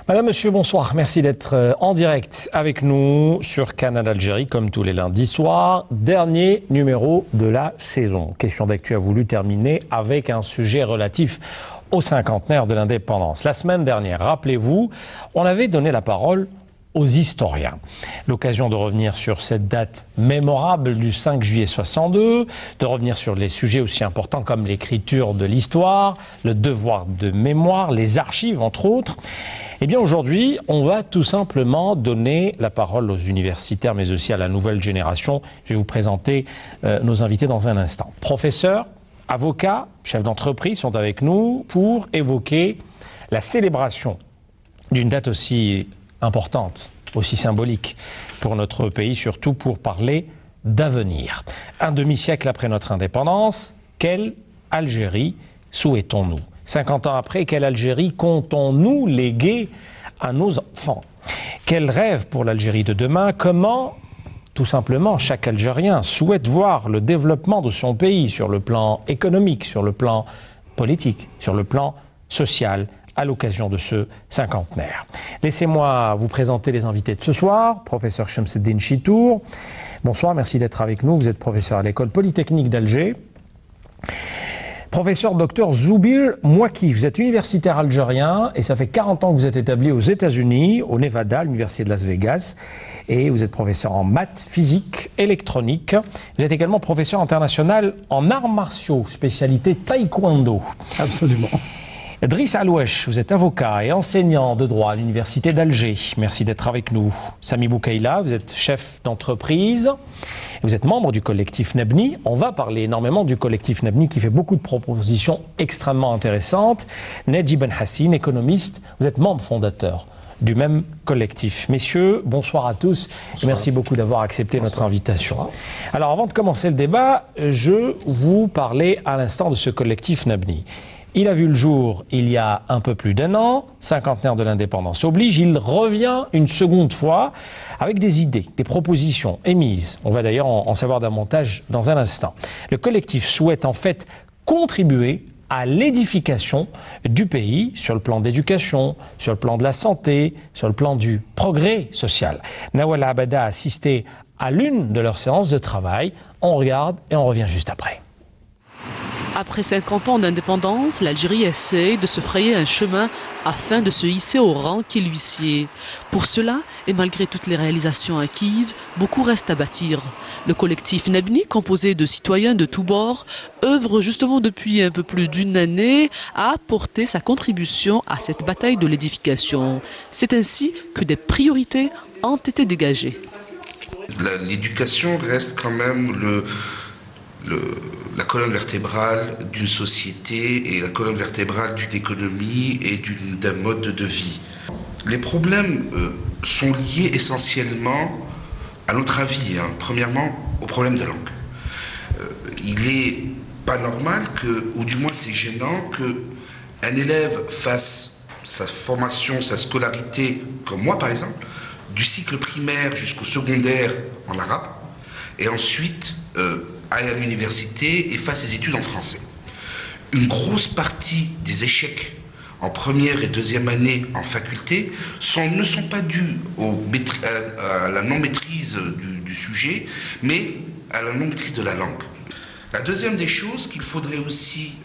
Madame, Monsieur, bonsoir. Merci d'être en direct avec nous sur Canal Algérie, comme tous les lundis soirs. Dernier numéro de la saison. Question d'actu a voulu terminer avec un sujet relatif au cinquantenaire de l'indépendance. La semaine dernière, rappelez-vous, on avait donné la parole aux historiens. L'occasion de revenir sur cette date mémorable du 5 juillet 62, de revenir sur les sujets aussi importants comme l'écriture de l'histoire, le devoir de mémoire, les archives entre autres. Eh bien aujourd'hui, on va tout simplement donner la parole aux universitaires mais aussi à la nouvelle génération. Je vais vous présenter nos invités dans un instant. Professeurs, avocats, chefs d'entreprise sont avec nous pour évoquer la célébration d'une date aussi importante, aussi symbolique pour notre pays, surtout pour parler d'avenir. Un demi-siècle après notre indépendance, quelle Algérie souhaitons-nous? 50 ans après, quelle Algérie comptons-nous léguer à nos enfants? Quel rêve pour l'Algérie de demain? Comment, tout simplement, chaque Algérien souhaite voir le développement de son pays sur le plan économique, sur le plan politique, sur le plan social, à l'occasion de ce cinquantenaire. Laissez-moi vous présenter les invités de ce soir. Professeur Chemseddine Chitour, bonsoir, merci d'être avec nous. Vous êtes professeur à l'école polytechnique d'Alger. Professeur docteur Zoubir Mouaki, vous êtes universitaire algérien et ça fait 40 ans que vous êtes établi aux États-Unis, au Nevada, à l'université de Las Vegas. Et vous êtes professeur en maths, physique, électronique. Vous êtes également professeur international en arts martiaux, spécialité taekwondo. Absolument. Driss Aloueche, vous êtes avocat et enseignant de droit à l'université d'Alger. Merci d'être avec nous. Sami Boukaïla, vous êtes chef d'entreprise. Vous êtes membre du collectif Nebni. On va parler énormément du collectif Nebni qui fait beaucoup de propositions extrêmement intéressantes. Nedji Ben Hassine, économiste, vous êtes membre fondateur du même collectif. Messieurs, bonsoir à tous et merci beaucoup d'avoir accepté notre invitation. Alors avant de commencer le débat, je vous parlais à l'instant de ce collectif Nebni. Il a vu le jour il y a un peu plus d'un an, cinquantenaire de l'indépendance oblige, il revient une seconde fois avec des idées, des propositions émises. On va d'ailleurs en savoir davantage dans un instant. Le collectif souhaite en fait contribuer à l'édification du pays sur le plan d'éducation, sur le plan de la santé, sur le plan du progrès social. Nawal Abada a assisté à l'une de leurs séances de travail. On regarde et on revient juste après. Après 50 ans d'indépendance, l'Algérie essaie de se frayer un chemin afin de se hisser au rang qui lui sied. Pour cela, et malgré toutes les réalisations acquises, beaucoup reste à bâtir. Le collectif Nebni, composé de citoyens de tous bords, œuvre justement depuis un peu plus d'une année à apporter sa contribution à cette bataille de l'édification. C'est ainsi que des priorités ont été dégagées. L'éducation reste quand même la colonne vertébrale d'une société et la colonne vertébrale d'une économie et d'un mode de vie. Les problèmes sont liés essentiellement, à notre avis, premièrement, au problème de langue. Il n'est pas normal ou du moins c'est gênant, qu'un élève fasse sa formation, sa scolarité, comme moi par exemple, du cycle primaire jusqu'au secondaire en arabe, et ensuite aille à l'université et fasse ses études en français. Une grosse partie des échecs en première et deuxième année en faculté ne sont pas dus à la non-maîtrise du sujet, mais à la non-maîtrise de la langue. La deuxième des choses qu'il faudrait aussi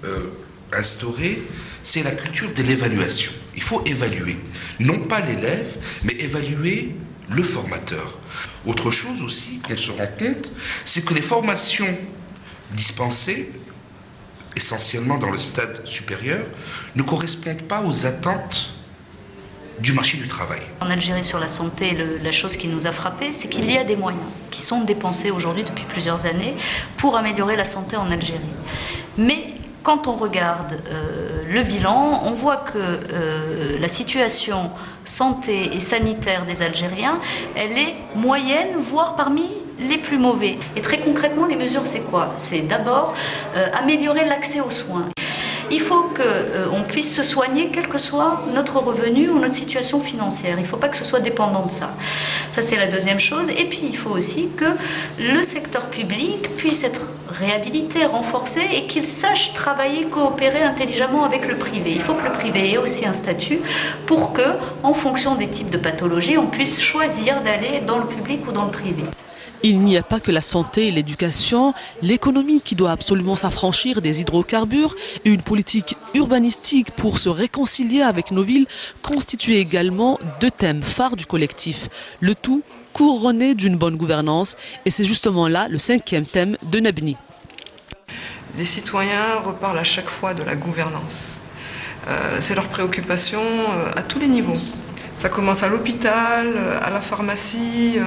instaurer, c'est la culture de l'évaluation. Il faut évaluer, non pas l'élève, mais évaluer le formateur. Autre chose aussi qu'on se rend compte, c'est que les formations dispensées, essentiellement dans le stade supérieur, ne correspondent pas aux attentes du marché du travail. En Algérie, sur la santé, la chose qui nous a frappé, c'est qu'il y a des moyens qui sont dépensés aujourd'hui depuis plusieurs années pour améliorer la santé en Algérie. Mais quand on regarde le bilan, on voit que la situation santé et sanitaire des Algériens, elle est moyenne, voire parmi les plus mauvais. Et très concrètement, les mesures, c'est quoi? C'est d'abord améliorer l'accès aux soins. Il faut qu'on puisse se soigner quel que soit notre revenu ou notre situation financière. Il ne faut pas que ce soit dépendant de ça. Ça, c'est la deuxième chose. Et puis, il faut aussi que le secteur public puisse être réhabilité, renforcé et qu'il sache travailler, coopérer intelligemment avec le privé. Il faut que le privé ait aussi un statut pour que, en fonction des types de pathologies, on puisse choisir d'aller dans le public ou dans le privé. Il n'y a pas que la santé et l'éducation, l'économie qui doit absolument s'affranchir des hydrocarbures et une politique urbanistique pour se réconcilier avec nos villes constituent également deux thèmes phares du collectif. Le tout couronné d'une bonne gouvernance et c'est justement là le 5e thème de Nebni. Les citoyens reparlent à chaque fois de la gouvernance. C'est leur préoccupation à tous les niveaux. Ça commence à l'hôpital, à la pharmacie,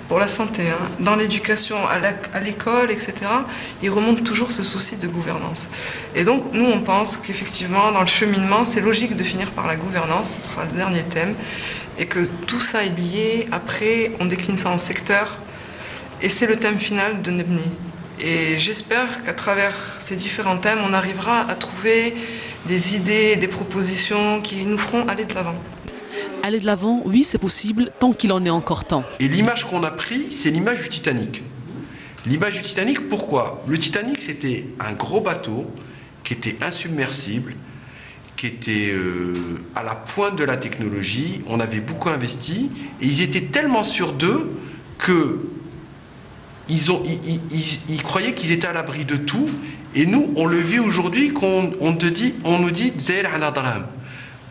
pour la santé, hein. Dans l'éducation, à l'école, etc. Ils remontent toujours ce souci de gouvernance. Et donc, nous, on pense qu'effectivement, dans le cheminement, c'est logique de finir par la gouvernance, ce sera le dernier thème, et que tout ça est lié. Après, on décline ça en secteurs, et c'est le thème final de Nebni. Et j'espère qu'à travers ces différents thèmes, on arrivera à trouver des idées, des propositions qui nous feront aller de l'avant. Aller de l'avant, oui, c'est possible, tant qu'il en est encore temps. Et l'image qu'on a prise, c'est l'image du Titanic. L'image du Titanic, pourquoi? Le Titanic, c'était un gros bateau qui était insubmersible, qui était à la pointe de la technologie. On avait beaucoup investi et ils étaient tellement sûrs d'eux que ils croyaient qu'ils étaient à l'abri de tout. Et nous, on le vit aujourd'hui, qu'on nous dit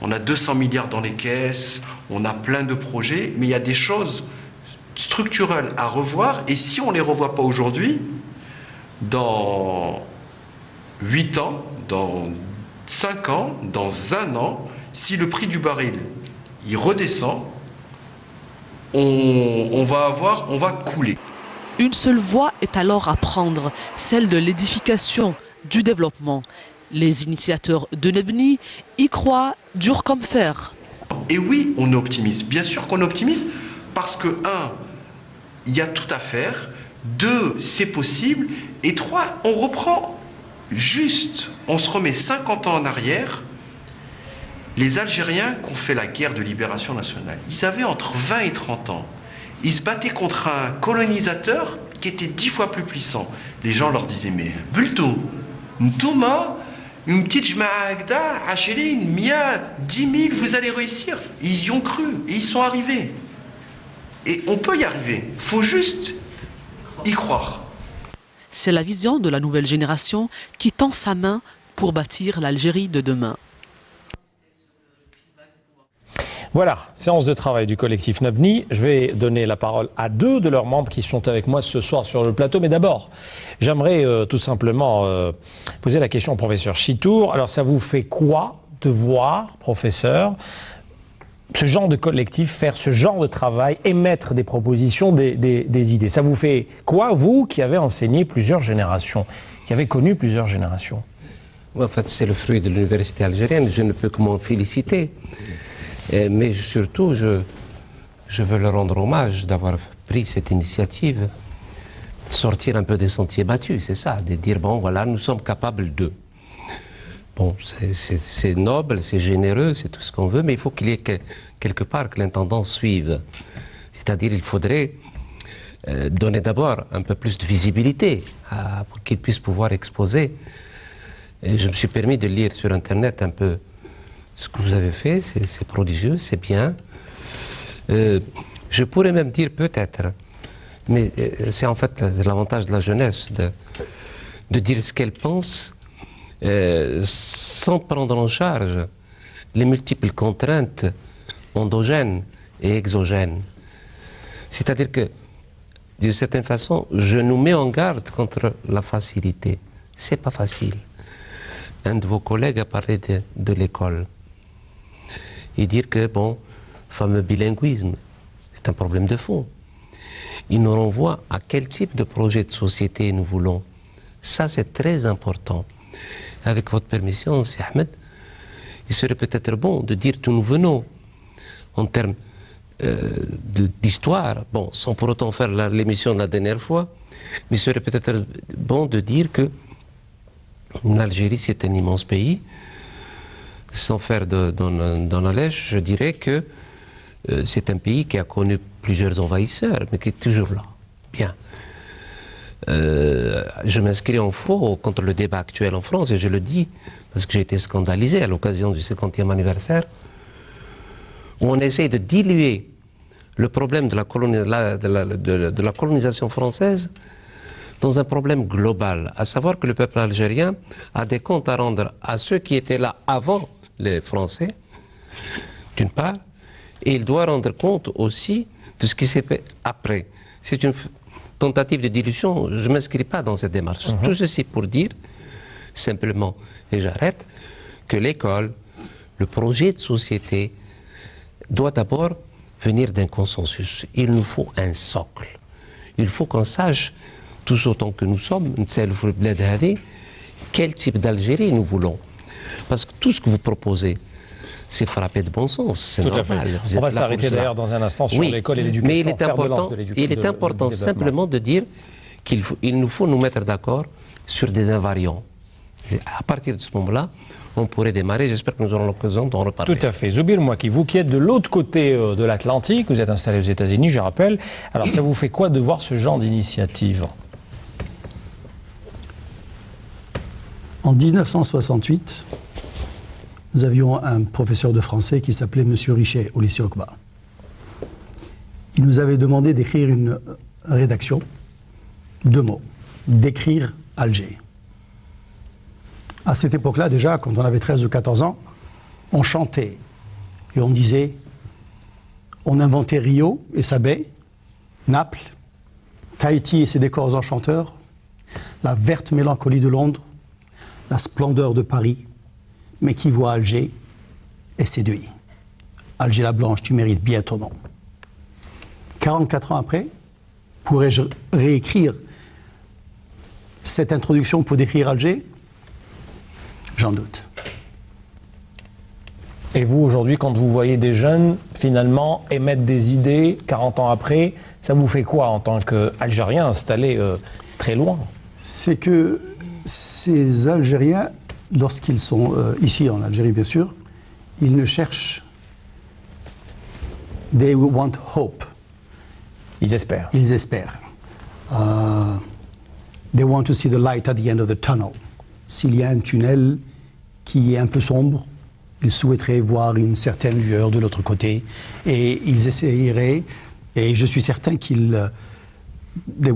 on a 200 milliards dans les caisses, on a plein de projets, mais il y a des choses structurelles à revoir. Et si on ne les revoit pas aujourd'hui, dans 8 ans, dans 5 ans, dans 1 an, si le prix du baril il redescend, on va couler. Une seule voie est alors à prendre, celle de l'édification, du développement. Les initiateurs de Nebni y croient dur comme fer. Et oui, on est optimiste. Bien sûr qu'on est optimiste parce que, 1, il y a tout à faire. 2, c'est possible. Et 3, on reprend juste, on se remet 50 ans en arrière. Les Algériens qui ont fait la guerre de libération nationale, ils avaient entre 20 et 30 ans. Ils se battaient contre un colonisateur qui était 10 fois plus puissant. Les gens leur disaient, mais Bulto, Ntouma, une petite jmaagda, Acheline, Mia, 10 000, vous allez réussir. Ils y ont cru et ils sont arrivés. Et on peut y arriver. Il faut juste y croire. C'est la vision de la nouvelle génération qui tend sa main pour bâtir l'Algérie de demain. Voilà, séance de travail du collectif Nebni. Je vais donner la parole à 2 de leurs membres qui sont avec moi ce soir sur le plateau. Mais d'abord, j'aimerais tout simplement poser la question au professeur Chitour. Alors, ça vous fait quoi de voir, professeur, ce genre de collectif faire ce genre de travail, émettre des propositions, des idées? Ça vous fait quoi, vous, qui avez enseigné plusieurs générations, qui avez connu plusieurs générations? En fait, c'est le fruit de l'université algérienne. Je ne peux que m'en féliciter. Mais surtout, je veux leur rendre hommage d'avoir pris cette initiative, de sortir un peu des sentiers battus, c'est ça, de dire, bon, voilà, nous sommes capables de. Bon, c'est noble, c'est généreux, c'est tout ce qu'on veut, mais il faut qu'il y ait quelque part que l'intendance suive. C'est-à-dire, il faudrait donner d'abord un peu plus de visibilité pour qu'ils puissent pouvoir exposer. Et je me suis permis de lire sur Internet un peu ce que vous avez fait, c'est prodigieux, c'est bien. Je pourrais même dire peut-être, mais c'est en fait l'avantage de la jeunesse, de dire ce qu'elle pense sans prendre en charge les multiples contraintes endogènes et exogènes. C'est-à-dire que, d'une certaine façon, je nous mets en garde contre la facilité. C'est pas facile. Un de vos collègues a parlé de l'école. Et dire que, bon, fameux bilinguisme, c'est un problème de fond. Il nous renvoie à quel type de projet de société nous voulons. Ça, c'est très important. Avec votre permission, M. Ahmed, il serait peut-être bon de dire d'où nous venons, en termes d'histoire, bon, sans pour autant faire l'émission de la dernière fois, mais il serait peut-être bon de dire que l'Algérie, c'est un immense pays. Sans faire dans la lèche, je dirais que c'est un pays qui a connu plusieurs envahisseurs, mais qui est toujours là. Bien. je m'inscris en faux contre le débat actuel en France, et je le dis parce que j'ai été scandalisé à l'occasion du 50e anniversaire, où on essaye de diluer le problème de la colonisation française dans un problème global, à savoir que le peuple algérien a des comptes à rendre à ceux qui étaient là avant les Français, d'une part, et il doit rendre compte aussi de ce qui s'est fait après. C'est une tentative de dilution, je ne m'inscris pas dans cette démarche. Tout ceci pour dire, simplement, et j'arrête, que l'école, le projet de société, doit d'abord venir d'un consensus. Il nous faut un socle. Il faut qu'on sache, tous autant que nous sommes, quel type d'Algérie nous voulons. Parce que tout ce que vous proposez, c'est frappé de bon sens, c'est normal. On va s'arrêter d'ailleurs dans un instant sur l'école et l'éducation. Mais il est important simplement de dire qu'il nous faut nous mettre d'accord sur des invariants. Et à partir de ce moment-là, on pourrait démarrer. J'espère que nous aurons l'occasion d'en reparler. Tout à fait. Zoubil Mouaki, vous qui êtes de l'autre côté de l'Atlantique, vous êtes installé aux États-Unis, je rappelle. Alors ça vous fait quoi de voir ce genre d'initiative? En 1968, nous avions un professeur de français qui s'appelait M. Richet au lycée Okba. Il nous avait demandé d'écrire une rédaction, 2 mots, d'écrire Alger. À cette époque-là, déjà, quand on avait 13 ou 14 ans, on chantait et on disait, on inventait Rio et sa baie, Naples, Tahiti et ses décors enchanteurs, la verte mélancolie de Londres, la splendeur de Paris, mais qui voit Alger est séduit. Alger la Blanche, tu mérites bien ton nom. 44 ans après, pourrais-je réécrire cette introduction pour décrire Alger? J'en doute. Et vous, aujourd'hui, quand vous voyez des jeunes, finalement, émettre des idées, 40 ans après, ça vous fait quoi en tant qu'Algérien installé très loin? C'est que ces Algériens, lorsqu'ils sont ici en Algérie, bien sûr, ils ne cherchent... They want hope. Ils espèrent. Ils espèrent. They want to see the light at the end of the tunnel. S'il y a un tunnel qui est un peu sombre, ils souhaiteraient voir une certaine lueur de l'autre côté et ils essaieraient, et je suis certain qu'ils they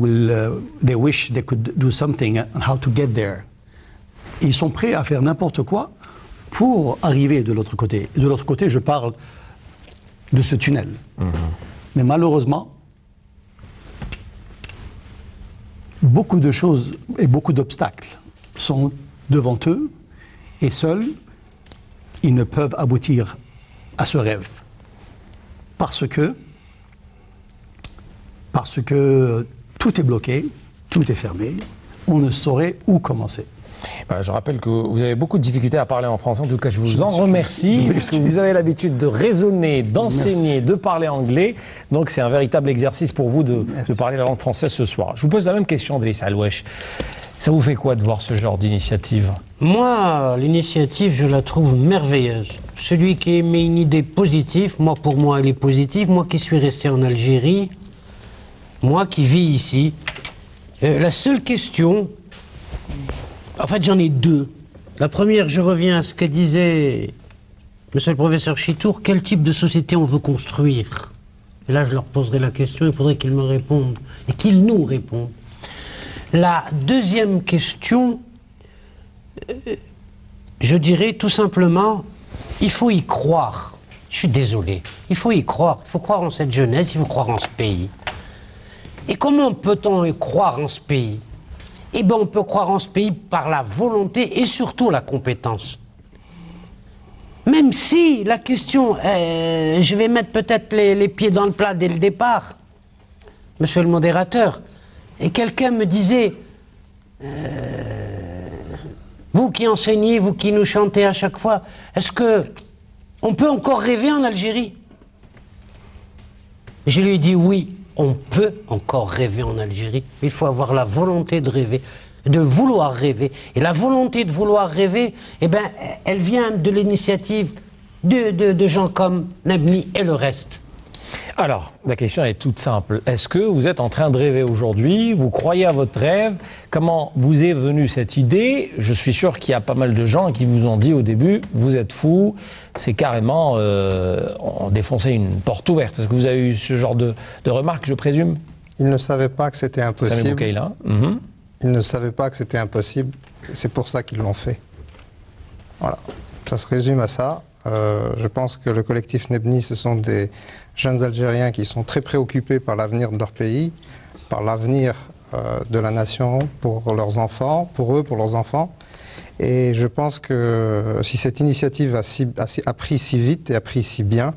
wish they could do something on how to get there. Et ils sont prêts à faire n'importe quoi pour arriver de l'autre côté. Et de l'autre côté, je parle de ce tunnel. Mais malheureusement, beaucoup de choses et beaucoup d'obstacles sont devant eux et seuls, ils ne peuvent aboutir à ce rêve. Parce que tout est bloqué, tout est fermé, on ne saurait où commencer. Je rappelle que vous avez beaucoup de difficultés à parler en français. En tout cas, je vous en remercie. Parce que vous avez l'habitude de raisonner, d'enseigner, de parler anglais. Donc, c'est un véritable exercice pour vous de parler la langue française ce soir. Je vous pose la même question, Driss Alouech. Ça vous fait quoi de voir ce genre d'initiative? Moi, l'initiative, je la trouve merveilleuse. Celui qui émet une idée positive, pour moi, elle est positive. Moi qui suis resté en Algérie, moi qui vis ici, la seule question... En fait, j'en ai 2. La première, je reviens à ce que disait monsieur le professeur Chitour, quel type de société on veut construire? Et là, je leur poserai la question, il faudrait qu'ils me répondent, et qu'ils nous répondent. La deuxième question, je dirais tout simplement, il faut y croire. Je suis désolé, il faut y croire. Il faut croire en cette jeunesse, il faut croire en ce pays. Et comment peut-on y croire en ce pays? Eh bien, on peut croire en ce pays par la volonté et surtout la compétence. Même si la question, je vais mettre peut-être les pieds dans le plat dès le départ, monsieur le modérateur, et quelqu'un me disait, vous qui enseignez, vous qui nous chantez à chaque fois, est-ce que on peut encore rêver en Algérie? Je lui ai dit oui. On peut encore rêver en Algérie. Il faut avoir la volonté de rêver, de vouloir rêver. Et la volonté de vouloir rêver, eh ben, elle vient de l'initiative de gens comme Nabni et le reste. Alors, la question est toute simple. Est-ce que vous êtes en train de rêver aujourd'hui? Vous croyez à votre rêve? Comment vous est venue cette idée? Je suis sûr qu'il y a pas mal de gens qui vous ont dit au début, vous êtes fous, c'est carrément défoncer une porte ouverte. Est-ce que vous avez eu ce genre de remarques, je présume? Ils ne savaient pas que c'était impossible. Ils ne savaient pas que c'était impossible. C'est pour ça qu'ils l'ont fait. Voilà. Ça se résume à ça. Je pense que le collectif Nebni, ce sont des jeunes Algériens qui sont très préoccupés par l'avenir de leur pays, par l'avenir de la nation, pour leurs enfants, pour eux, pour leurs enfants. Et je pense que si cette initiative a pris si vite et a pris si bien,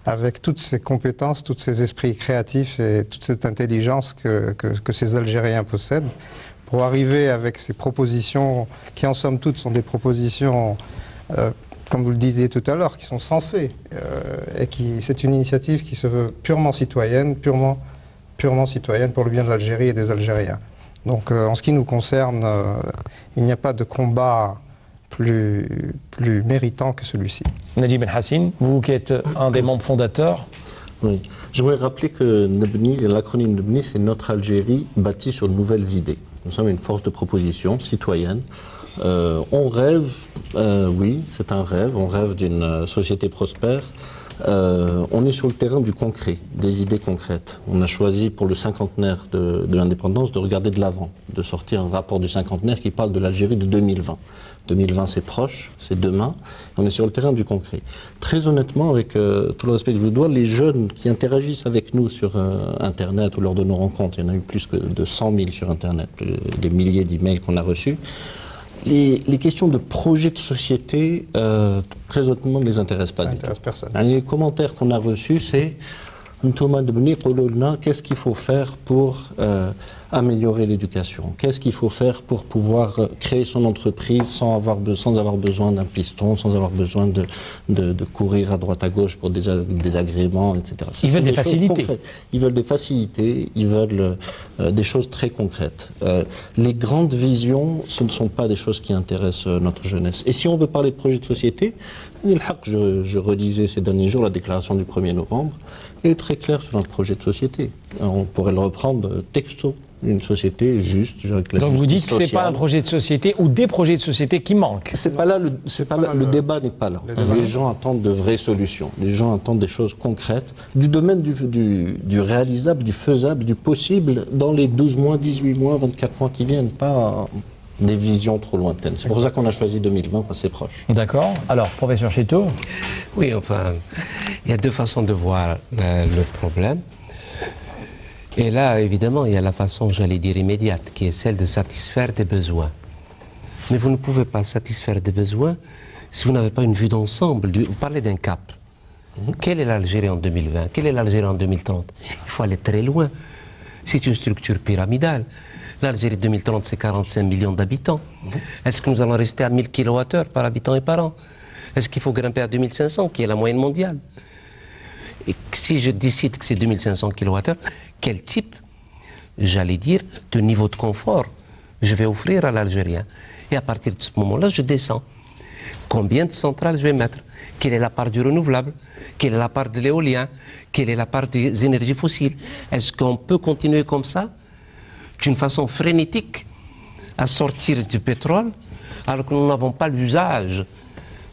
avec toutes ces compétences, tous ces esprits créatifs et toute cette intelligence que ces Algériens possèdent, pour arriver avec ces propositions, qui en somme toute sont des propositions, comme vous le disiez tout à l'heure, qui sont sensées, et c'est une initiative qui se veut purement citoyenne, purement citoyenne pour le bien de l'Algérie et des Algériens. Donc en ce qui nous concerne, il n'y a pas de combat plus méritant que celui-ci. Najib Ben Hassine, vous qui êtes un des membres fondateurs. Oui, j'aimerais rappeler que Nebni, l'acronyme Nebni, c'est notre Algérie bâtie sur de nouvelles idées. Nous sommes une force de proposition citoyenne. On rêve, oui, c'est un rêve, on rêve d'une société prospère. On est sur le terrain du concret, des idées concrètes. On a choisi pour le cinquantenaire de l'indépendance de regarder de l'avant, de sortir un rapport du cinquantenaire qui parle de l'Algérie de 2020. 2020 c'est proche, c'est demain, on est sur le terrain du concret. Très honnêtement, avec tout le respect que je vous dois, les jeunes qui interagissent avec nous sur Internet ou lors de nos rencontres, il y en a eu plus que de 100 000 sur Internet, des milliers d'emails qu'on a reçus, les questions de projets de société, très honnêtement, ne les intéressent pas du tout. Personne. Les commentaires qu'on a reçus, c'est qu'est-ce qu'il faut faire pour améliorer l'éducation? Qu'est-ce qu'il faut faire pour pouvoir créer son entreprise sans avoir besoin d'un piston, sans avoir besoin de courir à droite à gauche pour des agréments, etc. Ils veulent des facilités. Ils veulent des facilités, ils veulent des choses très concrètes. Les grandes visions, ce ne sont pas des choses qui intéressent notre jeunesse. Et si on veut parler de projet de société, je relisais ces derniers jours la déclaration du 1er novembre, est très clair sur notre projet de société. On pourrait le reprendre texto, une société juste. Donc vous dites que ce n'est pas un projet de société ou des projets de société qui manquent. C'est pas là, le débat n'est pas là. Les gens attendent de vraies solutions. Les gens attendent des choses concrètes, du domaine du réalisable, du faisable, du possible, dans les 12 mois, 18 mois, 24 mois qui viennent, pas des visions trop lointaines. C'est pour ça qu'on a choisi 2020, parce que c'est proche. D'accord. Alors, professeur Cheto? Oui, enfin, il y a deux façons de voir le problème. Et là, évidemment, il y a la façon, j'allais dire, immédiate, qui est celle de satisfaire des besoins. Mais vous ne pouvez pas satisfaire des besoins si vous n'avez pas une vue d'ensemble. Vous parlez d'un cap. Quelle est l'Algérie en 2020? Quelle est l'Algérie en 2030? Il faut aller très loin. C'est une structure pyramidale. L'Algérie 2030, c'est 45 millions d'habitants. Est-ce que nous allons rester à 1000 kWh par habitant et par an? Est-ce qu'il faut grimper à 2500, qui est la moyenne mondiale? Et si je décide que c'est 2500 kWh, quel type, j'allais dire, de niveau de confort je vais offrir à l'Algérien? Et à partir de ce moment-là, je descends. Combien de centrales je vais mettre? Quelle est la part du renouvelable? Quelle est la part de l'éolien? Quelle est la part des énergies fossiles? Est-ce qu'on peut continuer comme ça, d'une façon frénétique, à sortir du pétrole, alors que nous n'avons pas l'usage?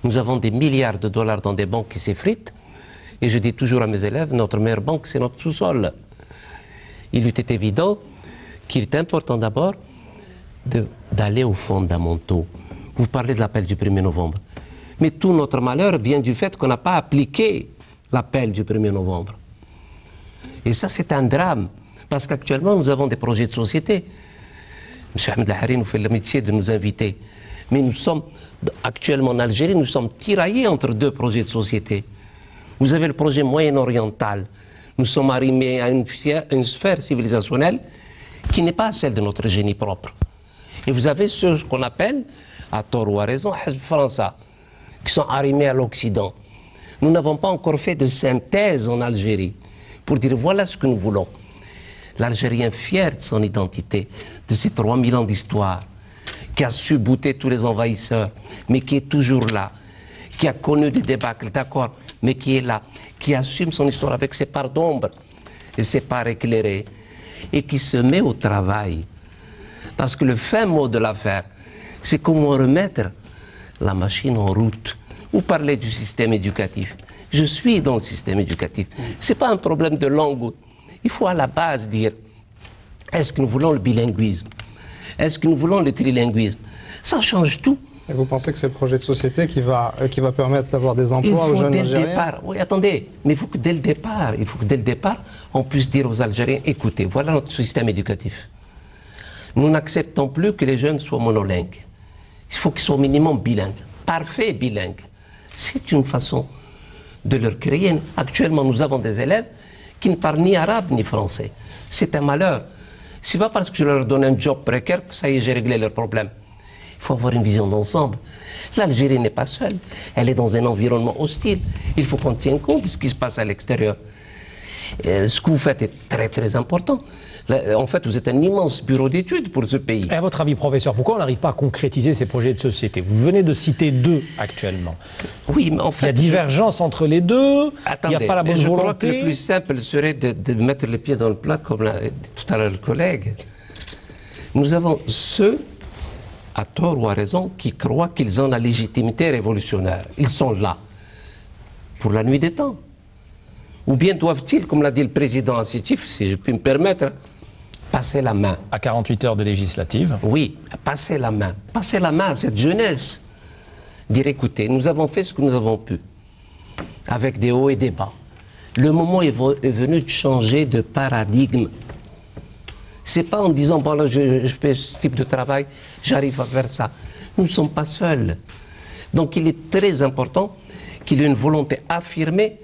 Nous avons des milliards de dollars dans des banques qui s'effritent, et je dis toujours à mes élèves, notre meilleure banque, c'est notre sous-sol. Il eût été évident qu'il est important d'abord d'aller aux fondamentaux. Vous parlez de l'appel du 1er novembre. Mais tout notre malheur vient du fait qu'on n'a pas appliqué l'appel du 1er novembre. Et ça, c'est un drame. Parce qu'actuellement, nous avons des projets de société. M. Ahmed Lahari nous fait l'amitié de nous inviter. Mais nous sommes, actuellement en Algérie, nous sommes tiraillés entre deux projets de société. Vous avez le projet moyen-oriental. Nous sommes arrimés à une sphère civilisationnelle qui n'est pas celle de notre génie propre. Et vous avez ce qu'on appelle, à tort ou à raison, Hizb França, qui sont arrimés à l'Occident. Nous n'avons pas encore fait de synthèse en Algérie pour dire voilà ce que nous voulons. L'Algérien fier de son identité, de ses 3000 ans d'histoire, qui a su bouter tous les envahisseurs, mais qui est toujours là, qui a connu des débâcles, d'accord, mais qui est là, qui assume son histoire avec ses parts d'ombre et ses parts éclairées, et qui se met au travail. Parce que le fin mot de l'affaire, c'est comment remettre la machine en route. Vous parlez du système éducatif. Je suis dans le système éducatif. Ce n'est pas un problème de langue. Il faut à la base dire, est-ce que nous voulons le bilinguisme? Est-ce que nous voulons le trilinguisme? Ça change tout. Et vous pensez que c'est le projet de société qui va permettre d'avoir des emplois aux jeunes Algériens? Oui, attendez, mais il faut que dès le départ, on puisse dire aux Algériens, écoutez, voilà notre système éducatif. Nous n'acceptons plus que les jeunes soient monolingues. Il faut qu'ils soient au minimum bilingues, parfaits bilingues. C'est une façon de leur créer. Actuellement, nous avons des élèves qui ne parlent ni arabe ni français. C'est un malheur. Ce n'est pas parce que je leur donne un job précaire que ça y est, j'ai réglé leurs problèmes. Il faut avoir une vision d'ensemble. L'Algérie n'est pas seule. Elle est dans un environnement hostile. Il faut qu'on tienne compte de ce qui se passe à l'extérieur. Ce que vous faites est très très important. En fait, vous êtes un immense bureau d'études pour ce pays. Et à votre avis, professeur, pourquoi on n'arrive pas à concrétiser ces projets de société? Vous venez de citer deux actuellement. Oui, mais en fait... Il y a divergence entre les deux. Attendez, il n'y a pas la bonne je volonté. crois que le plus simple serait de mettre les pieds dans le plat, comme l'a dit tout à l'heure le collègue. Nous avons ceux, à tort ou à raison, qui croient qu'ils ont la légitimité révolutionnaire. Ils sont là, pour la nuit des temps. Ou bien doivent-ils, comme l'a dit le président Assitif, si je puis me permettre, passer la main. À 48 heures de législative. Oui, passer la main. Passer la main à cette jeunesse. Dire, écoutez, nous avons fait ce que nous avons pu, avec des hauts et des bas. Le moment est venu de changer de paradigme. C'est pas en disant, bon là, je fais ce type de travail, j'arrive à faire ça. Nous ne sommes pas seuls. Donc il est très important qu'il y ait une volonté affirmée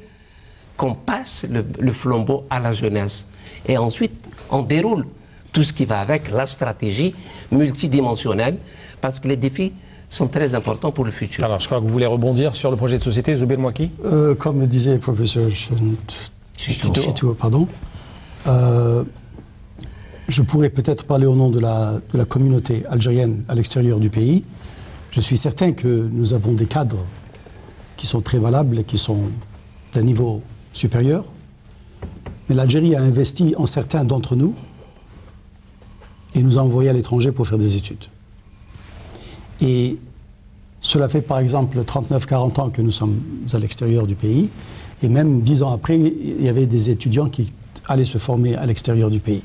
qu'on passe le flambeau à la jeunesse. Et ensuite, on déroule tout ce qui va avec, la stratégie multidimensionnelle, parce que les défis sont très importants pour le futur. Alors, je crois que vous voulez rebondir sur le projet de société, Zoubel Mouaki. Comme le disait le professeur Chito, pardon, je pourrais peut-être parler au nom de la communauté algérienne à l'extérieur du pays. Je suis certain que nous avons des cadres qui sont très valables et qui sont d'un niveau supérieur. Mais l'Algérie a investi en certains d'entre nous et nous a envoyés à l'étranger pour faire des études. Et cela fait par exemple 39-40 ans que nous sommes à l'extérieur du pays, et même 10 ans après, il y avait des étudiants qui allaient se former à l'extérieur du pays.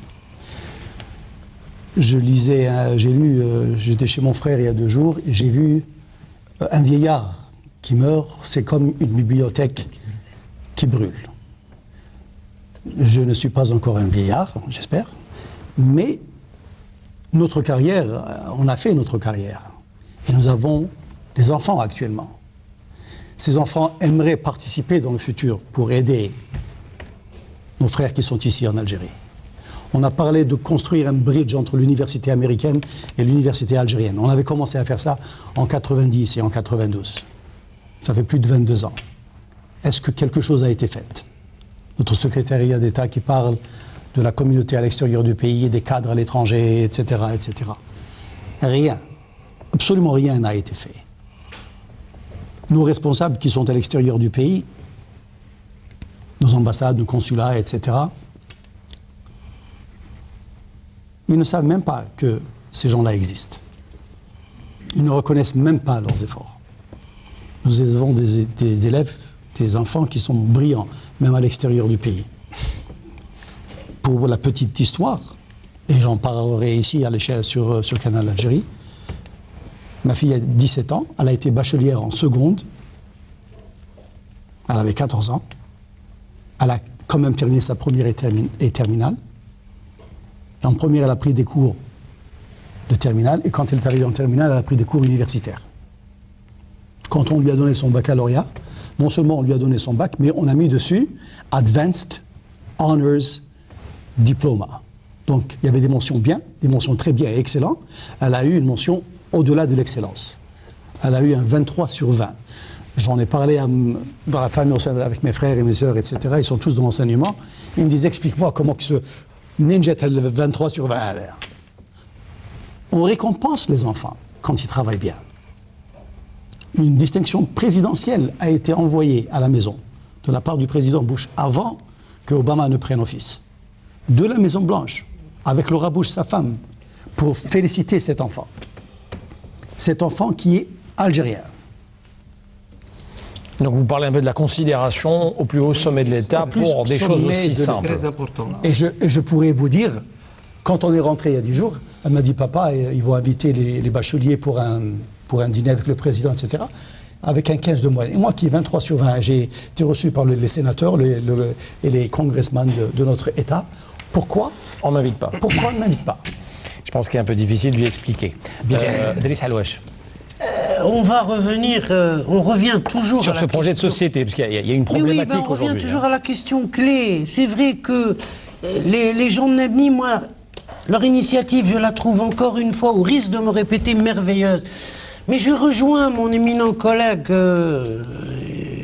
J'étais chez mon frère il y a 2 jours, et j'ai vu un vieillard qui meurt, c'est comme une bibliothèque qui brûle. Je ne suis pas encore un vieillard, j'espère, mais notre carrière, on a fait notre carrière. Et nous avons des enfants actuellement. Ces enfants aimeraient participer dans le futur pour aider nos frères qui sont ici en Algérie. On a parlé de construire un bridge entre l'université américaine et l'université algérienne. On avait commencé à faire ça en 90 et en 92. Ça fait plus de 22 ans. Est-ce que quelque chose a été fait? Notre secrétariat d'État qui parle de la communauté à l'extérieur du pays, des cadres à l'étranger, etc., etc. Rien, absolument rien n'a été fait. Nos responsables qui sont à l'extérieur du pays, nos ambassades, nos consulats, etc., ils ne savent même pas que ces gens-là existent. Ils ne reconnaissent même pas leurs efforts. Nous avons des élèves, des enfants qui sont brillants, même à l'extérieur du pays. Pour la petite histoire, et j'en parlerai ici à l'échelle sur Canal Algérie, ma fille a 17 ans, elle a été bachelière en seconde, elle avait 14 ans, elle a quand même terminé sa première et terminale. Et en première, elle a pris des cours de terminale, et quand elle est arrivée en terminale, elle a pris des cours universitaires. Quand on lui a donné son baccalauréat, non seulement on lui a donné son bac, mais on a mis dessus Advanced Honors Diploma. Donc il y avait des mentions bien, des mentions très bien et excellent. Elle a eu une mention au-delà de l'excellence. Elle a eu un 23 sur 20. J'en ai parlé dans la famille avec mes frères et mes sœurs, etc. Ils sont tous dans l'enseignement. Ils me disent, explique-moi comment que ce ninja a le 23 sur 20. On récompense les enfants quand ils travaillent bien. une distinction présidentielle a été envoyée à la maison de la part du président Bush avant que Obama ne prenne office, de la Maison Blanche, avec Laura Bush, sa femme, pour féliciter cet enfant. Cet enfant qui est algérien. Donc vous parlez un peu de la considération au plus haut sommet de l'État pour des choses aussi simples. Très important. Et je pourrais vous dire, quand on est rentré il y a 10 jours, elle m'a dit, papa, ils vont inviter les bacheliers pour un dîner avec le président, etc., avec un 15 de moyenne. Et moi qui est 23 sur 20, j'ai été reçu par les sénateurs et les congressmen de notre État. Pourquoi on ne m'invite pas. Pourquoi on ne m'invite pas? Je pense qu'il est un peu difficile de lui expliquer. Driss Haloueche. On va revenir, on revient toujours sur ce projet de société, parce qu'il y a une problématique aujourd'hui. On revient toujours à la question clé. C'est vrai que les gens de Nebni, moi, leur initiative, je la trouve encore une fois, au risque de me répéter, merveilleuse. Mais je rejoins mon éminent collègue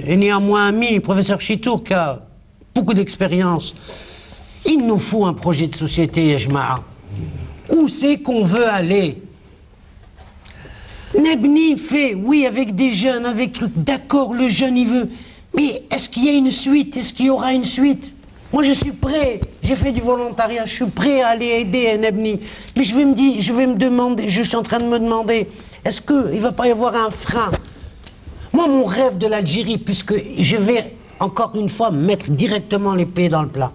et néanmoins ami, le professeur Chitour, qui a beaucoup d'expérience. Il nous faut un projet de société, Ejma'a. Où c'est qu'on veut aller? Nebni fait, oui, avec des jeunes, avec trucs, d'accord, le jeune il veut, mais est-ce qu'il y a une suite? Est-ce qu'il y aura une suite? Moi je suis prêt, j'ai fait du volontariat, je suis prêt à aller aider Nebni, mais je suis en train de me demander, est-ce qu'il ne va pas y avoir un frein? Moi mon rêve de l'Algérie, puisque je vais encore une fois mettre directement les pieds dans le plat,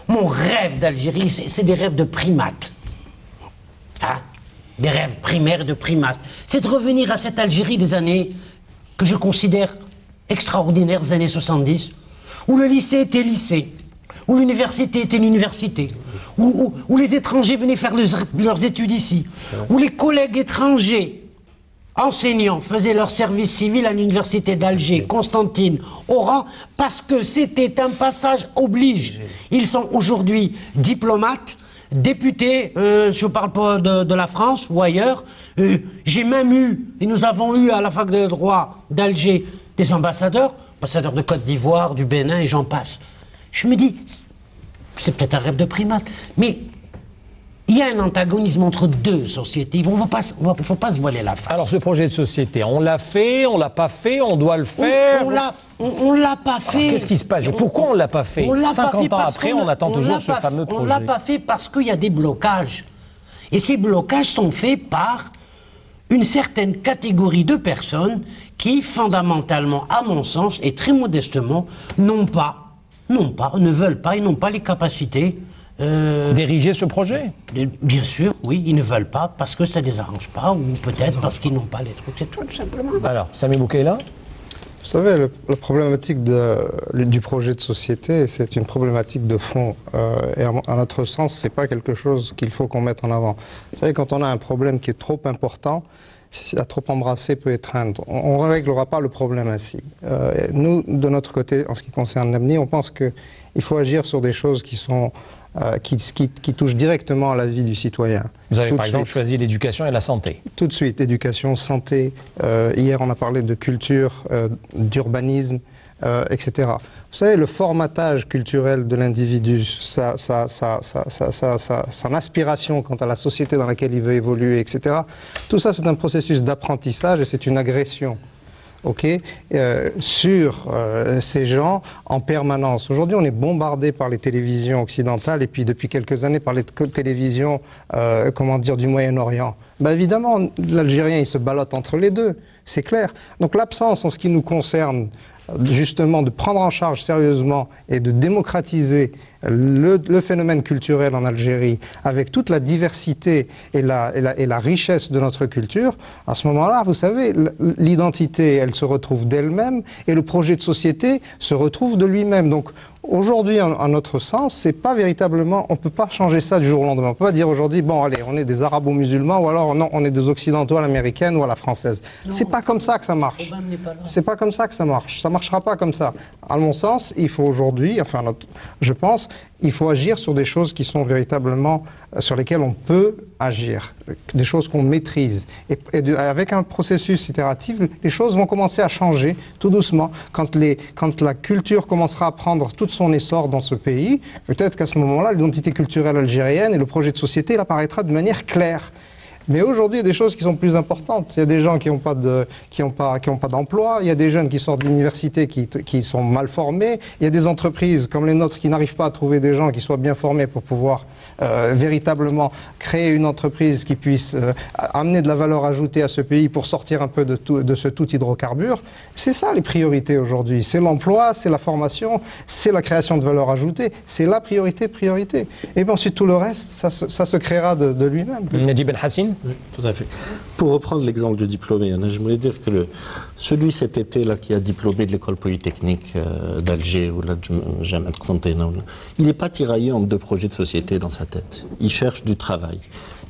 mon rêve d'Algérie, c'est des rêves de primates. Hein? Des rêves primaires de primates. C'est de revenir à cette Algérie des années que je considère extraordinaires, des années 70, où le lycée était lycée, où l'université était une université, où les étrangers venaient faire leurs études ici, où les collègues étrangers, enseignants, faisaient leur service civil à l'université d'Alger, Constantine, Oran, parce que c'était un passage oblige. Ils sont aujourd'hui diplomates, députés, je ne parle pas de la France ou ailleurs, j'ai même eu, et nous avons eu à la fac de droit d'Alger, des ambassadeurs de Côte d'Ivoire, du Bénin, et j'en passe. Je me dis, c'est peut-être un rêve de primate, mais il y a un antagonisme entre deux sociétés. Il ne faut pas se voiler la face. Alors ce projet de société, on l'a fait, on ne l'a pas fait, on doit le faire. On ne l'a pas fait. Qu'est-ce qui se passe et pourquoi on ne l'a pas fait? 50 ans après, on attend toujours ce fameux projet. On ne l'a pas fait parce qu'il y a des blocages. Et ces blocages sont faits par une certaine catégorie de personnes qui, fondamentalement, à mon sens, et très modestement, ne veulent pas et n'ont pas les capacités d'ériger ce projet? Bien sûr, oui, ils ne veulent pas parce que ça ne les arrange pas ou peut-être parce qu'ils n'ont pas les trucs, c'est tout simplement. Alors, Sami Boukaila? Vous savez, la problématique du projet de société, c'est une problématique de fond. Et à notre sens, ce n'est pas quelque chose qu'il faut qu'on mette en avant. Vous savez, quand on a un problème qui est trop important, à trop embrasser peut étreindre. On ne réglera pas le problème ainsi. Nous, de notre côté, en ce qui concerne l'avenir, on pense qu'il faut agir sur des choses qui sont qui touchent directement à la vie du citoyen. Vous avez par exemple choisi l'éducation et la santé. Tout de suite, éducation, santé. Hier, on a parlé de culture, d'urbanisme, etc. Vous savez, le formatage culturel de l'individu, son aspiration quant à la société dans laquelle il veut évoluer, etc. Tout ça, c'est un processus d'apprentissage et c'est une agression. Sur ces gens en permanence. Aujourd'hui, on est bombardé par les télévisions occidentales et puis depuis quelques années par les télévisions, du Moyen-Orient. Évidemment, l'Algérien, il se ballotte entre les deux, c'est clair. Donc l'absence, en ce qui nous concerne, justement, de prendre en charge sérieusement et de démocratiser le phénomène culturel en Algérie avec toute la diversité et la richesse de notre culture, à ce moment-là, vous savez, l'identité, elle se retrouve d'elle-même et le projet de société se retrouve de lui-même. Donc, aujourd'hui, en notre sens, c'est pas véritablement, on peut pas changer ça du jour au lendemain. On peut pas dire aujourd'hui, bon, allez, on est des arabo-musulmans ou alors non, on est des occidentaux à l'américaine ou à la française. C'est pas comme ça que ça marche. C'est pas comme ça que ça marche. Ça marchera pas comme ça. À mon sens, il faut aujourd'hui, je pense, il faut agir sur des choses qui sont véritablement sur lesquelles on peut agir, des choses qu'on maîtrise. Et avec un processus itératif, les choses vont commencer à changer tout doucement. Quand la culture commencera à prendre tout son essor dans ce pays, peut-être qu'à ce moment-là, l'identité culturelle algérienne et le projet de société, il apparaîtra de manière claire. Mais aujourd'hui, il y a des choses qui sont plus importantes. Il y a des gens qui n'ont pas d'emploi, il y a des jeunes qui sortent de l'université qui sont mal formés, il y a des entreprises comme les nôtres qui n'arrivent pas à trouver des gens qui soient bien formés pour pouvoir véritablement créer une entreprise qui puisse amener de la valeur ajoutée à ce pays pour sortir un peu de ce tout hydrocarbure. C'est ça les priorités aujourd'hui. C'est l'emploi, c'est la formation, c'est la création de valeur ajoutée. C'est la priorité de priorité. Et puis ensuite, tout le reste, ça se créera de lui-même. Najib Ben Hassine. Oui, tout à fait. Pour reprendre l'exemple du diplômé, j'aimerais dire que celui cet été-là qui a diplômé de l'école polytechnique d'Alger ou la Jamal Qsantena, il n'est pas tiraillé en 2 projets de société dans sa tête. Il cherche du travail.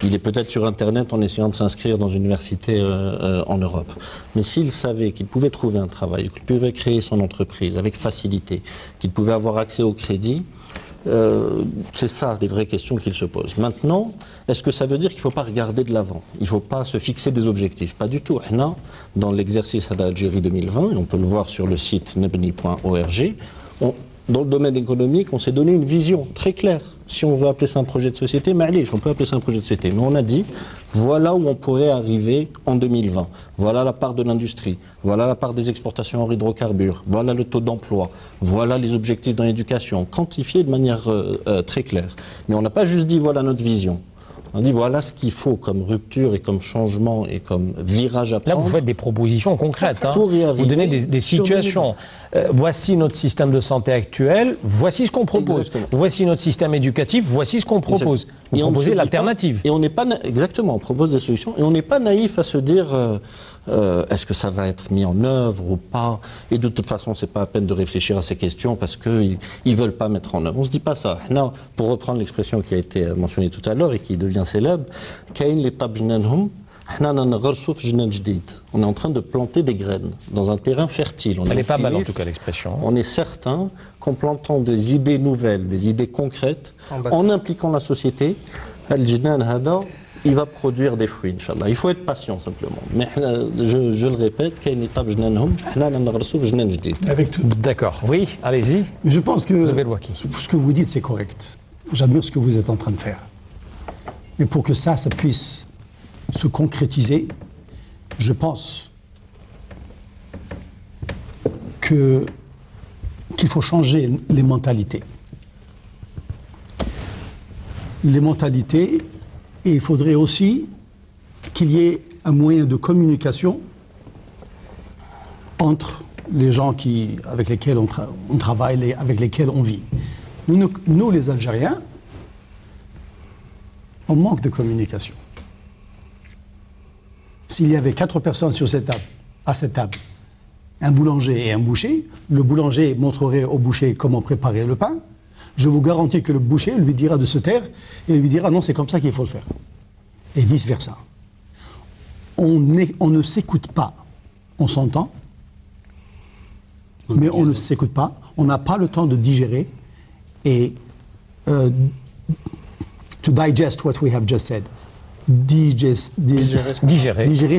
Il est peut-être sur Internet en essayant de s'inscrire dans une université en Europe. Mais s'il savait qu'il pouvait trouver un travail, qu'il pouvait créer son entreprise avec facilité, qu'il pouvait avoir accès au crédit, c'est ça les vraies questions qu'il se pose. Maintenant, est-ce que ça veut dire qu'il ne faut pas regarder de l'avant? Il ne faut pas se fixer des objectifs? Pas du tout. Dans l'exercice d'Algérie 2020, et on peut le voir sur le site nebni.org, dans le domaine économique, on s'est donné une vision très claire. Si on veut appeler ça un projet de société, on peut appeler ça un projet de société. Mais on a dit, voilà où on pourrait arriver en 2020. Voilà la part de l'industrie. Voilà la part des exportations en hydrocarbures. Voilà le taux d'emploi. Voilà les objectifs dans l'éducation. Quantifiés de manière très claire. Mais on n'a pas juste dit, voilà notre vision. On dit voilà ce qu'il faut comme rupture et comme changement et comme virage à prendre. Là, vous faites des propositions concrètes. Pour y arriver, vous donnez des situations. Voici notre système de santé actuel, voici ce qu'on propose. Exactement. Voici notre système éducatif, voici ce qu'on propose. Vous proposez l'alternative. Et on n'est pas exactement, on propose des solutions et on n'est pas naïf à se dire est-ce que ça va être mis en œuvre ou pas. Et de toute façon, c'est pas la peine de réfléchir à ces questions parce qu'ils ne veulent pas mettre en œuvre. On ne se dit pas ça. Non, pour reprendre l'expression qui a été mentionnée tout à l'heure et qui devient célèbre, on est en train de planter des graines dans un terrain fertile. Elle est pas mal en tout cas l'expression. On est certain qu'en plantant des idées nouvelles, des idées concrètes, en impliquant la société, il va produire des fruits, Inch'Allah. Il faut être patient simplement. Mais je le répète, D'accord, oui, allez-y. Je pense que ce que vous dites, c'est correct. J'admire ce que vous êtes en train de faire. Mais pour que ça puisse se concrétiser, je pense qu'il faut changer les mentalités. Les mentalités, et il faudrait aussi qu'il y ait un moyen de communication entre les gens avec lesquels on travaille, avec lesquels on vit. Nous, les Algériens, on manque de communication. S'il y avait 4 personnes à cette table, un boulanger et un boucher, le boulanger montrerait au boucher comment préparer le pain. Je vous garantis que le boucher lui dira de se taire et lui dira non, c'est comme ça qu'il faut le faire. Et vice-versa. On ne s'écoute pas. On s'entend, mais on ne s'écoute pas. On n'a pas le temps de digérer et to digest what we have just said. Digérer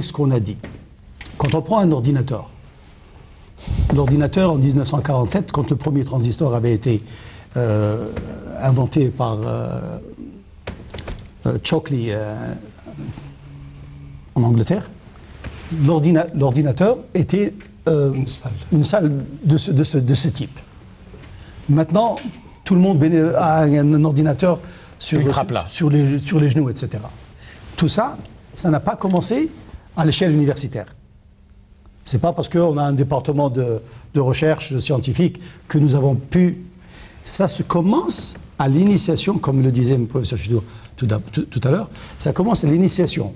ce qu'on a dit. Quand on prend un ordinateur, l'ordinateur en 1947, quand le premier transistor avait été inventé par Shockley en Angleterre, l'ordinateur était une salle de ce type. Maintenant, tout le monde a un ordinateur sur les genoux, etc. Tout ça, ça n'a pas commencé à l'échelle universitaire. C'est pas parce qu'on a un département de recherche scientifique que nous avons pu... Ça se commence à l'initiation, comme le disait le professeur Chidour tout à l'heure, ça commence à l'initiation.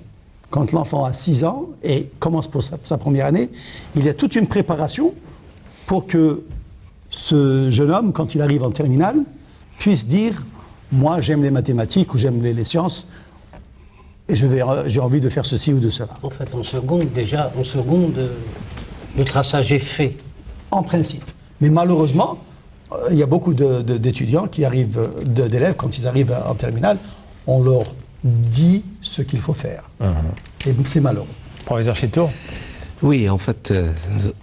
Quand l'enfant a 6 ans et commence pour sa première année, il y a toute une préparation pour que ce jeune homme, quand il arrive en terminale, puisse dire « moi j'aime les mathématiques » ou « j'aime les sciences » et j'ai envie de faire ceci ou de cela. En fait, en seconde, le traçage est fait. En principe. Mais malheureusement, il y a beaucoup d'étudiants qui arrivent, d'élèves, quand ils arrivent en terminale, on leur dit ce qu'il faut faire. Et c'est malheureux. Professeur Chetour. Oui, en fait,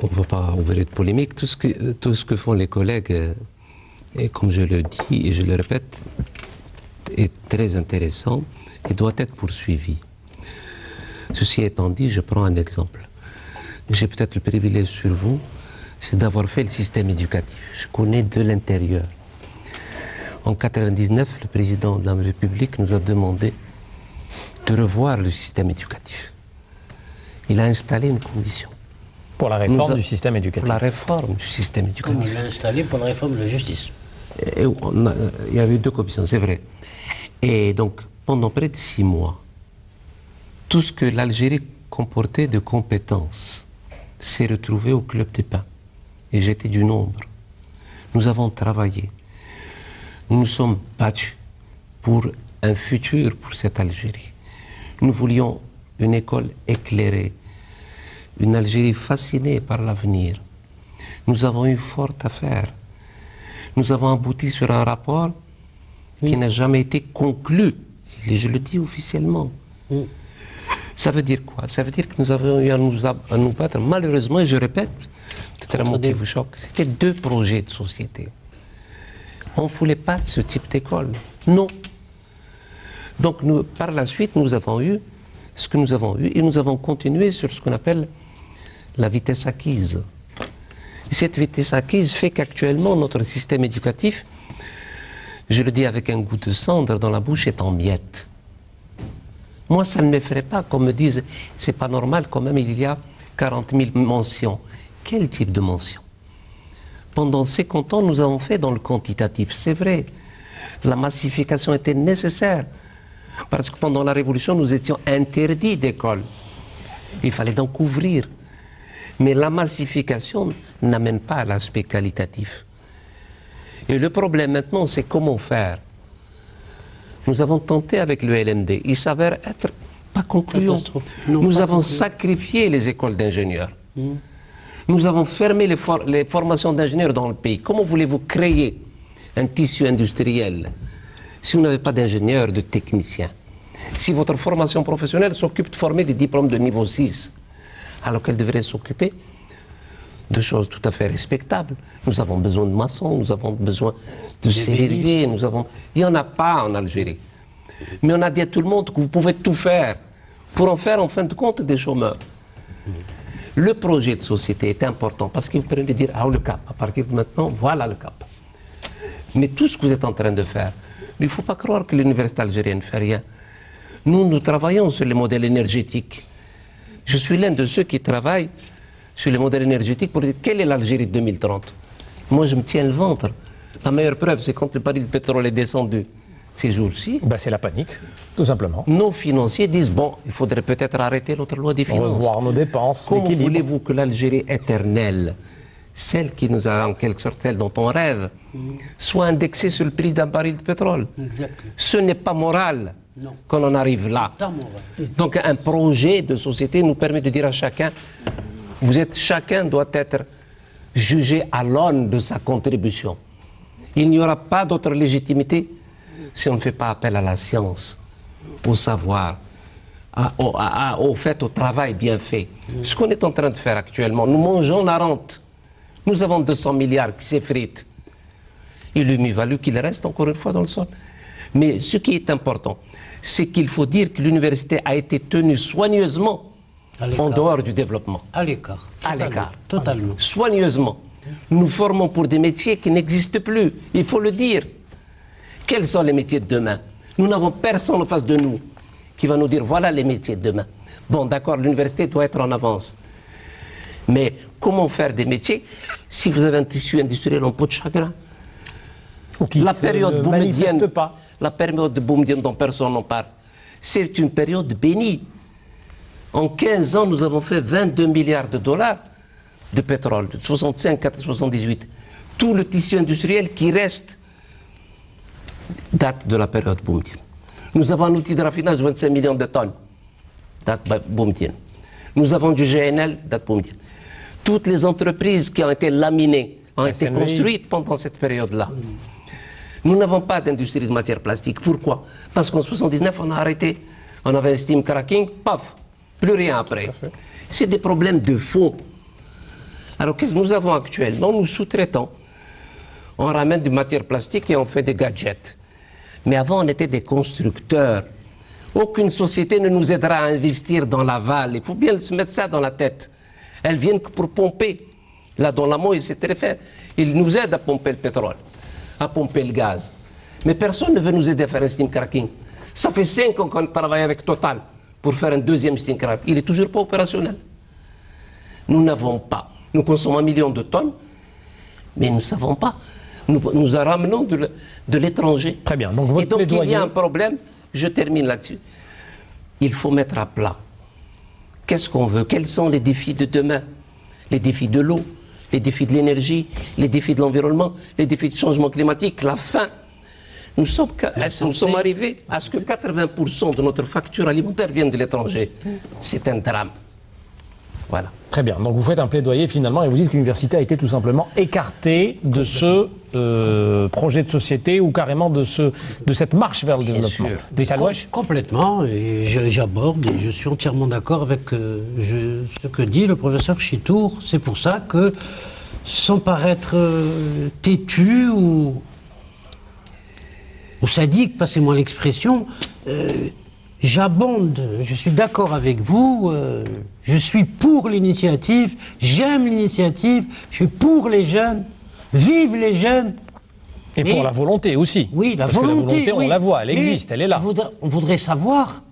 on ne va pas ouvrir de polémique. Tout ce que font les collègues, et comme je le dis et je le répète, est très intéressant et doit être poursuivi. Ceci étant dit, je prends un exemple. J'ai peut-être le privilège sur vous, c'est d'avoir fait le système éducatif. Je connais de l'intérieur. En 1999, le président de la République nous a demandé de revoir le système éducatif. Il a installé une commission. Pour la réforme du système éducatif. Pour la réforme du système éducatif. On l'a installé pour la réforme de la justice. Il y avait 2 commissions, c'est vrai. Et donc, pendant près de 6 mois, tout ce que l'Algérie comportait de compétences s'est retrouvé au Club des Pins. Et j'étais du nombre. Nous avons travaillé. Nous nous sommes battus pour un futur pour cette Algérie. Nous voulions une école éclairée, une Algérie fascinée par l'avenir. Nous avons eu fort à faire. Nous avons abouti sur un rapport qui n'a jamais été conclu. Et je le dis officiellement. Ça veut dire quoi? Ça veut dire que nous avons eu à nous battre. Malheureusement, et je répète, peut-être un mot qui vous choque, c'était 2 projets de société. On ne voulait pas de ce type d'école. Non. Donc, par la suite, nous avons eu ce que nous avons eu et nous avons continué sur ce qu'on appelle la vitesse acquise. Et cette vitesse acquise fait qu'actuellement, notre système éducatif, je le dis avec un goût de cendre dans la bouche, est en miettes. Moi, ça ne m'effraie pas qu'on me dise, c'est pas normal quand même, il y a 40 000 mentions. Quel type de mention? Pendant 50 ans, nous avons fait dans le quantitatif, c'est vrai. La massification était nécessaire. Parce que pendant la Révolution, nous étions interdits d'école. Il fallait donc ouvrir. Mais la massification n'amène pas à l'aspect qualitatif. Et le problème maintenant, c'est comment faire. Nous avons tenté avec le LMD. Il s'avère être pas concluant. Nous avons sacrifié les écoles d'ingénieurs. Nous avons fermé les formations d'ingénieurs dans le pays. Comment voulez-vous créer un tissu industriel si vous n'avez pas d'ingénieurs, de techniciens? Si votre formation professionnelle s'occupe de former des diplômes de niveau 6, alors qu'elle devrait s'occuper de choses tout à fait respectables. Nous avons besoin de maçons, nous avons besoin de serruriers, il n'y en a pas en Algérie. Mais on a dit à tout le monde que vous pouvez tout faire pour en faire en fin de compte des chômeurs. Le projet de société est important parce qu'il vous permet de dire, ah, le cap, à partir de maintenant, voilà le cap. Mais tout ce que vous êtes en train de faire, il ne faut pas croire que l'université algérienne ne fait rien. Nous travaillons sur les modèles énergétiques. Je suis l'un de ceux qui travaillent sur les modèles énergétiques pour dire quelle est l'Algérie de 2030. Moi, je me tiens le ventre. La meilleure preuve, c'est quand le baril de pétrole est descendu ces jours-ci. C'est la panique, tout simplement. Nos financiers disent, bon, il faudrait peut-être arrêter notre loi des finances. Revoir nos dépenses. Comment voulez-vous que l'Algérie éternelle, celle qui nous a en quelque sorte, celle dont on rêve, soit indexée sur le prix d'un baril de pétrole? Exactement. Ce n'est pas moral qu'on en arrive là. Donc un projet de société nous permet de dire à chacun, chacun doit être jugé à l'aune de sa contribution. Il n'y aura pas d'autre légitimité si on ne fait pas appel à la science, au savoir, au fait, au travail bien fait. Ce qu'on est en train de faire actuellement, nous mangeons la rente. Nous avons 200 milliards qui s'effritent. Il eût mieux valu qu'il reste encore une fois dans le sol. Mais ce qui est important, c'est qu'il faut dire que l'université a été tenue soigneusement en dehors du développement. À l'écart. À l'écart. Totalement. Soigneusement. Nous formons pour des métiers qui n'existent plus. Il faut le dire. Quels sont les métiers de demain? Nous n'avons personne en face de nous qui va nous dire voilà les métiers de demain. Bon, d'accord, l'université doit être en avance. Mais comment faire des métiers si vous avez un tissu industriel en peau de chagrin? La période boumedienne, la période boumedienne dont personne n'en parle, c'est une période bénie. En 15 ans, nous avons fait 22 milliards de dollars de pétrole, de 65 à 78. Tout le tissu industriel qui reste date de la période boumedienne. Nous avons un outil de raffinage de 25 millions de tonnes, date boumedienne. Nous avons du GNL, date boumedienne. Toutes les entreprises qui ont été laminées ont été construites pendant cette période-là. Nous n'avons pas d'industrie de matière plastique. Pourquoi? Parce qu'en 79, on a arrêté. On avait un steam cracking, paf, plus rien après. C'est des problèmes de fond. Alors qu'est-ce que nous avons actuellement? Nous sous-traitons. On ramène de matière plastique et on fait des gadgets. Mais avant, on était des constructeurs. Aucune société ne nous aidera à investir dans l'aval. Il faut bien se mettre ça dans la tête. Elles viennent que pour pomper. Là, dans l'amont, ils s'étaient fait. Ils nous aident à pomper le pétrole, à pomper le gaz. Mais personne ne veut nous aider à faire un steam cracking. Ça fait 5 ans qu'on travaille avec Total pour faire un deuxième steam crack. Il n'est toujours pas opérationnel. Nous n'avons pas. Nous consommons 1 million de tonnes, mais nous ne savons pas. Nous en ramenons de l'étranger. Très bien. Donc, et donc il y a un problème, je termine là-dessus. Il faut mettre à plat. Qu'est-ce qu'on veut? Quels sont les défis de demain? Les défis de l'eau, les défis de l'énergie, les défis de l'environnement, les défis du changement climatique, la faim. Nous sommes arrivés à ce que 80% de notre facture alimentaire vienne de l'étranger. C'est un drame. Voilà. Très bien. Donc vous faites un plaidoyer finalement et vous dites que l'université a été tout simplement écartée de ce projet de société ou carrément de cette marche vers le développement. Complètement. Et j'aborde et je suis entièrement d'accord avec ce que dit le professeur Chitour. C'est pour ça que, sans paraître têtu ou sadique, passez-moi l'expression, j'abonde, je suis d'accord avec vous, je suis pour l'initiative, j'aime l'initiative, je suis pour les jeunes, vive les jeunes. Et pour la volonté aussi. Oui, la volonté. Parce que la volonté, on la voit, elle existe, elle est là. On voudrait savoir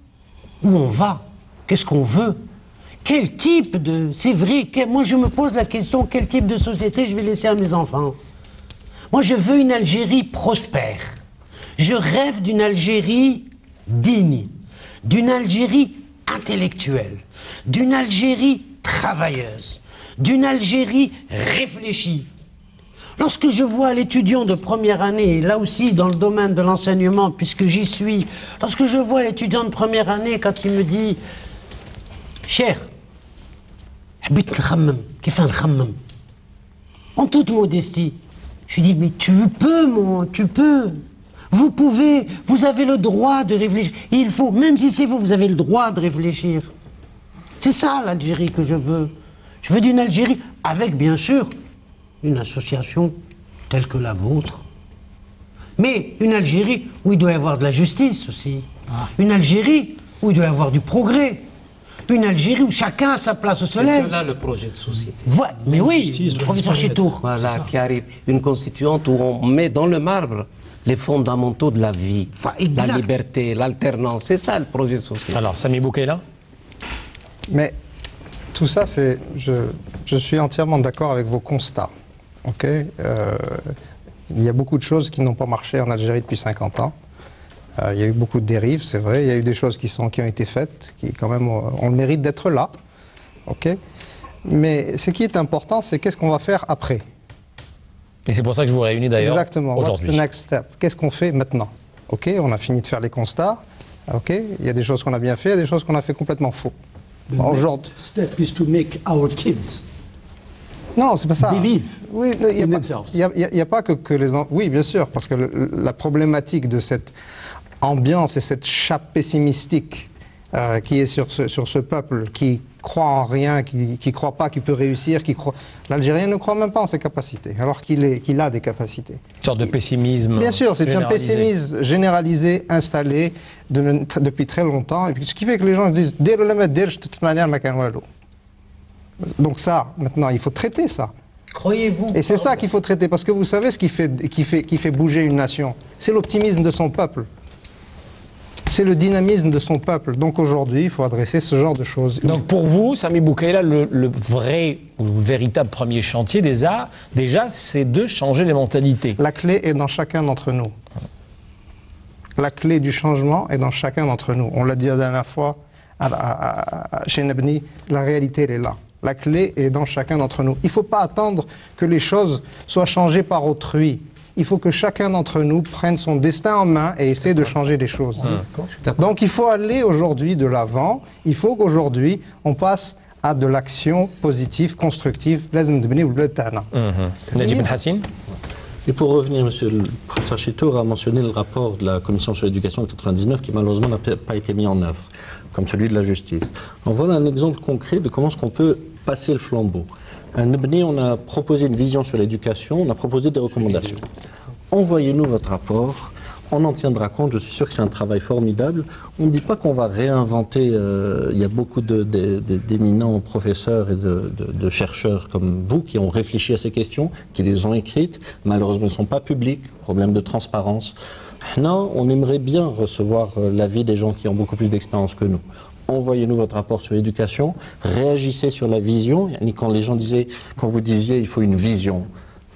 où on va, qu'est-ce qu'on veut, quel type de... C'est vrai, moi je me pose la question, quel type de société je vais laisser à mes enfants? Moi je veux une Algérie prospère. Je rêve d'une Algérie digne, d'une Algérie intellectuelle, d'une Algérie travailleuse, d'une Algérie réfléchie. Lorsque je vois l'étudiant de première année, là aussi dans le domaine de l'enseignement, puisque j'y suis, lorsque je vois l'étudiant de première année quand il me dit « Cher, en toute modestie, je lui dis « Mais tu peux. Vous pouvez, vous avez le droit de réfléchir. Il faut, même si c'est vous avez le droit de réfléchir. » C'est ça l'Algérie que je veux. Je veux d'une Algérie avec, bien sûr, une association telle que la vôtre. Mais une Algérie où il doit y avoir de la justice aussi. Une Algérie où il doit y avoir du progrès. Une Algérie où chacun a sa place au soleil. C'est cela le projet de société. Voilà, mais oui, le professeur Chitour. Voilà, qui arrive. Une constituante où on met dans le marbre les fondamentaux de la vie, la liberté, l'alternance. C'est ça le projet de société. Alors, Sami Boukaila? Mais tout ça, c'est... Je suis entièrement d'accord avec vos constats. Ok, il y a beaucoup de choses qui n'ont pas marché en Algérie depuis 50 ans. Il y a eu beaucoup de dérives, c'est vrai. Il y a eu des choses qui ont été faites, qui quand même ont le mérite d'être là. Ok, mais ce qui est important, c'est qu'est-ce qu'on va faire après. Et c'est pour ça que je vous réunis d'ailleurs aujourd'hui. Exactement. What's the next step? Qu'est-ce qu'on fait maintenant? Ok, on a fini de faire les constats. Ok, il y a des choses qu'on a bien fait, il y a des choses qu'on a fait complètement faux. The next step is to make our kids. Non, c'est pas ça. Believe oui, in themselves. Il n'y a pas que les... Oui, bien sûr, parce que la problématique de cette ambiance et cette chape pessimistique qui est sur ce peuple, qui croit en rien, qui ne croit pas qu'il peut réussir, l'Algérien ne croit même pas en ses capacités, alors qu'il a des capacités. Une sorte de pessimisme. Bien sûr, c'est un pessimisme généralisé, installé depuis très longtemps, et puis ce qui fait que les gens disent « de toute manière, donc ça, maintenant, il faut traiter ça. Croyez-vous? Et c'est ça qu'il faut traiter, parce que vous savez ce qui fait bouger une nation, c'est l'optimisme de son peuple. C'est le dynamisme de son peuple. Donc aujourd'hui, il faut adresser ce genre de choses. Donc pour vous, Sami Boukaila, le vrai ou le véritable premier chantier déjà, c'est de changer les mentalités. La clé est dans chacun d'entre nous. La clé du changement est dans chacun d'entre nous. On l'a dit la dernière fois chez Nebni, la réalité elle est là. La clé est dans chacun d'entre nous. Il ne faut pas attendre que les choses soient changées par autrui. Il faut que chacun d'entre nous prenne son destin en main et essaie de changer les choses. Donc il faut aller aujourd'hui de l'avant. Il faut qu'aujourd'hui, on passe à de l'action positive, constructive. Najib Ben Hassine. Et pour revenir, monsieur le professeur Chitour a mentionné le rapport de la Commission sur l'éducation de 1999 qui malheureusement n'a pas été mis en œuvre, comme celui de la justice. Donc voilà un exemple concret de comment est-ce qu'on peut passer le flambeau. À Nebni, on a proposé une vision sur l'éducation, on a proposé des recommandations. Envoyez-nous votre rapport, On en tiendra compte, je suis sûr que c'est un travail formidable. On ne dit pas qu'on va réinventer, il y a beaucoup d'éminents professeurs et de chercheurs comme vous qui ont réfléchi à ces questions, qui les ont écrites, malheureusement elles ne sont pas publiques, problème de transparence. Non, on aimerait bien recevoir l'avis des gens qui ont beaucoup plus d'expérience que nous. Envoyez-nous votre rapport sur l'éducation, réagissez sur la vision, quand les gens disaient, quand vous disiez il faut une vision,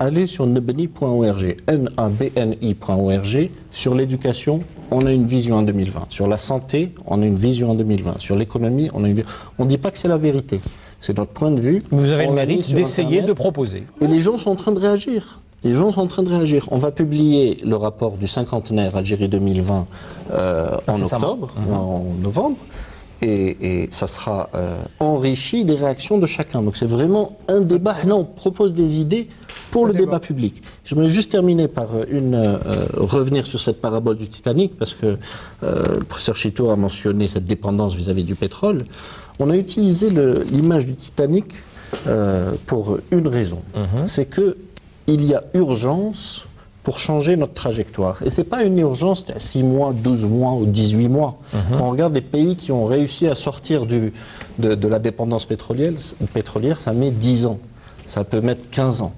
allez sur nabni.org, nabni.org, sur l'éducation, on a une vision en 2020. Sur la santé, on a une vision en 2020. Sur l'économie, on a une vision. On ne dit pas que c'est la vérité. C'est notre point de vue. Vous avez le mérite d'essayer de proposer. Et les gens sont en train de réagir. Les gens sont en train de réagir. On va publier le rapport du cinquantenaire Algérie 2020 en octobre, en novembre. Et ça sera enrichi des réactions de chacun. Donc c'est vraiment un débat. Là, on propose des idées pour le débat public. Je voudrais juste terminer par revenir sur cette parabole du Titanic, parce que le professeur Chito a mentionné cette dépendance vis-à-vis du pétrole. On a utilisé l'image du Titanic pour une raison. C'est qu'il y a urgence pour changer notre trajectoire. Et ce n'est pas une urgence à 6 mois, 12 mois ou 18 mois. Quand on regarde les pays qui ont réussi à sortir de la dépendance pétrolière, ça met 10 ans. Ça peut mettre 15 ans.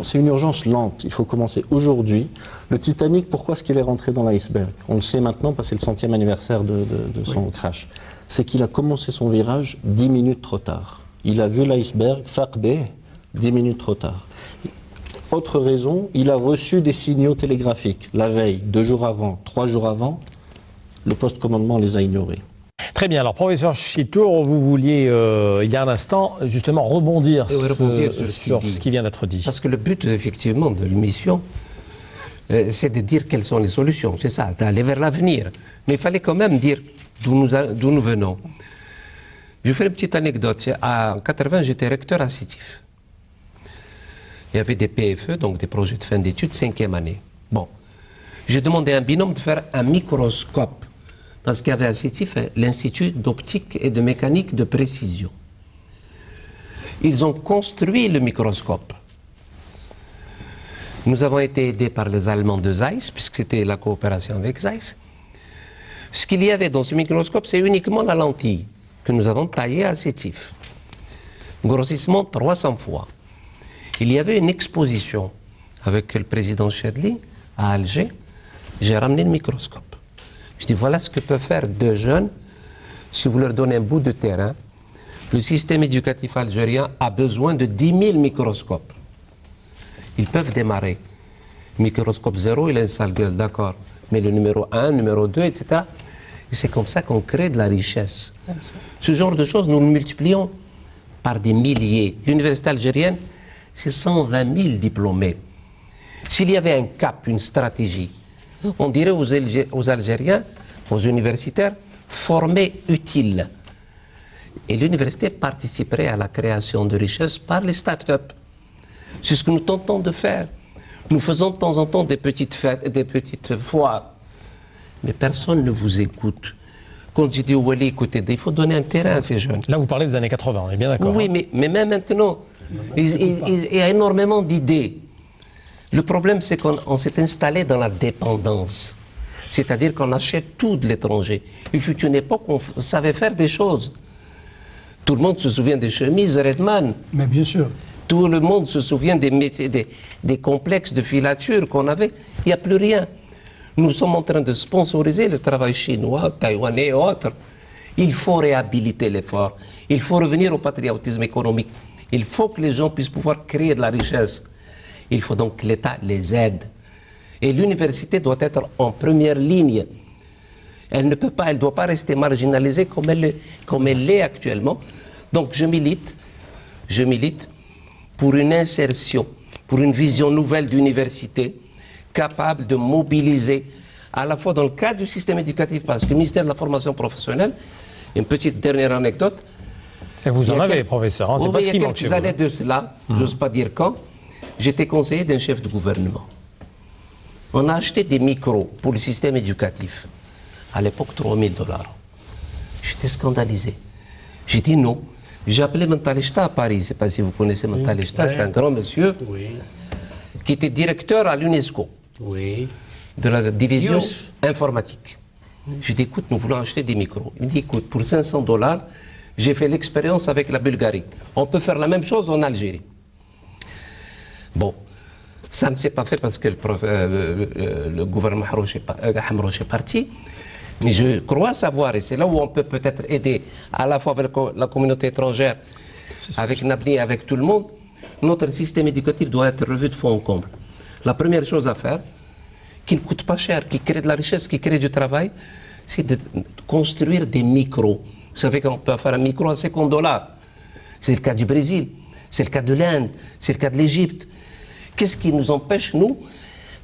C'est une urgence lente. Il faut commencer aujourd'hui. Le Titanic, pourquoi est-ce qu'il est rentré dans l'iceberg? On le sait maintenant parce que c'est le 100e anniversaire de son crash. C'est qu'il a commencé son virage 10 minutes trop tard. Il a vu l'iceberg, faqbeh, 10 minutes trop tard. Autre raison, il a reçu des signaux télégraphiques la veille, 2 jours avant, 3 jours avant. Le poste-commandement les a ignorés. Très bien. Alors, professeur Chitour, vous vouliez, il y a un instant, justement rebondir sur ce qui vient d'être dit. Parce que le but, effectivement, de l'émission, c'est de dire quelles sont les solutions. C'est ça, d'aller vers l'avenir. Mais il fallait quand même dire d'où nous venons. Je fais une petite anecdote. En 80, j'étais recteur à Sétif. Il y avait des PFE, donc des projets de fin d'études, 5e année. Bon, j'ai demandé à un binôme de faire un microscope, parce qu'il y avait à Sétif l'Institut d'optique et de mécanique de précision. Ils ont construit le microscope. Nous avons été aidés par les Allemands de Zeiss, puisque c'était la coopération avec Zeiss. Ce qu'il y avait dans ce microscope, c'est uniquement la lentille que nous avons taillée à Sétif. Grossissement 300 fois. Il y avait une exposition avec le président Chadli à Alger. J'ai ramené le microscope. Je dis, voilà ce que peuvent faire 2 jeunes si vous leur donnez un bout de terrain. Le système éducatif algérien a besoin de 10 000 microscopes. Ils peuvent démarrer. Microscope 0, il a une sale gueule, d'accord. Mais le numéro 1, numéro 2, etc. Et c'est comme ça qu'on crée de la richesse. Ce genre de choses, nous le multiplions par des milliers. L'université algérienne, c'est 120 000 diplômés. S'il y avait un cap, une stratégie, on dirait aux Algériens, aux universitaires, formés utiles. Et l'université participerait à la création de richesses par les start-up. C'est ce que nous tentons de faire. Nous faisons de temps en temps des petites fêtes, des petites foires. Mais personne ne vous écoute. Quand j'ai dit au Wali, écoutez, il faut donner un terrain à ces jeunes. Là, vous parlez des années 80, on est bien d'accord. Oui, mais même maintenant, il y a énormément d'idées. Le problème, c'est qu'on s'est installé dans la dépendance. C'est-à-dire qu'on achète tout de l'étranger. Il fut une époque où on savait faire des choses. Tout le monde se souvient des chemises Redman. Mais bien sûr. Tout le monde se souvient des métiers, des complexes de filature qu'on avait. Il n'y a plus rien. Nous sommes en train de sponsoriser le travail chinois, taïwanais et autres. Il faut réhabiliter l'effort. Il faut revenir au patriotisme économique. Il faut que les gens puissent pouvoir créer de la richesse. Il faut donc que l'État les aide. Et l'université doit être en première ligne. Elle ne peut pas, elle ne doit pas rester marginalisée comme elle l'est actuellement. Donc je milite pour une insertion, pour une vision nouvelle d'université, capable de mobiliser, à la fois dans le cadre du système éducatif, parce que le ministère de la formation professionnelle, une petite dernière anecdote. Et vous en avez, professeur, hein, c'est pas ce qui manque chez vous. Il y a quelques années de cela, j'ose pas dire quand, j'étais conseiller d'un chef de gouvernement. On a acheté des micros pour le système éducatif. À l'époque, 3 000 $. J'étais scandalisé. J'ai dit non. J'ai appelé Mentalishta à Paris. Je ne sais pas si vous connaissez Mentalishta, c'est un grand monsieur qui était directeur à l'UNESCO. de la division informatique. Je lui dis, écoute, nous voulons acheter des micros. Il me dit, écoute, pour $500, j'ai fait l'expérience avec la Bulgarie. On peut faire la même chose en Algérie. Bon, ça ne s'est pas fait parce que le gouvernement Hamrouche est parti. Mais je crois savoir, et c'est là où on peut peut-être aider à la fois avec la communauté étrangère, avec Nabni, avec tout le monde, notre système éducatif doit être revu de fond en comble. La première chose à faire, qui ne coûte pas cher, qui crée de la richesse, qui crée du travail, c'est de construire des micros. Vous savez qu'on peut faire un micro à $50. C'est le cas du Brésil, c'est le cas de l'Inde, c'est le cas de l'Égypte. Qu'est-ce qui nous empêche, nous,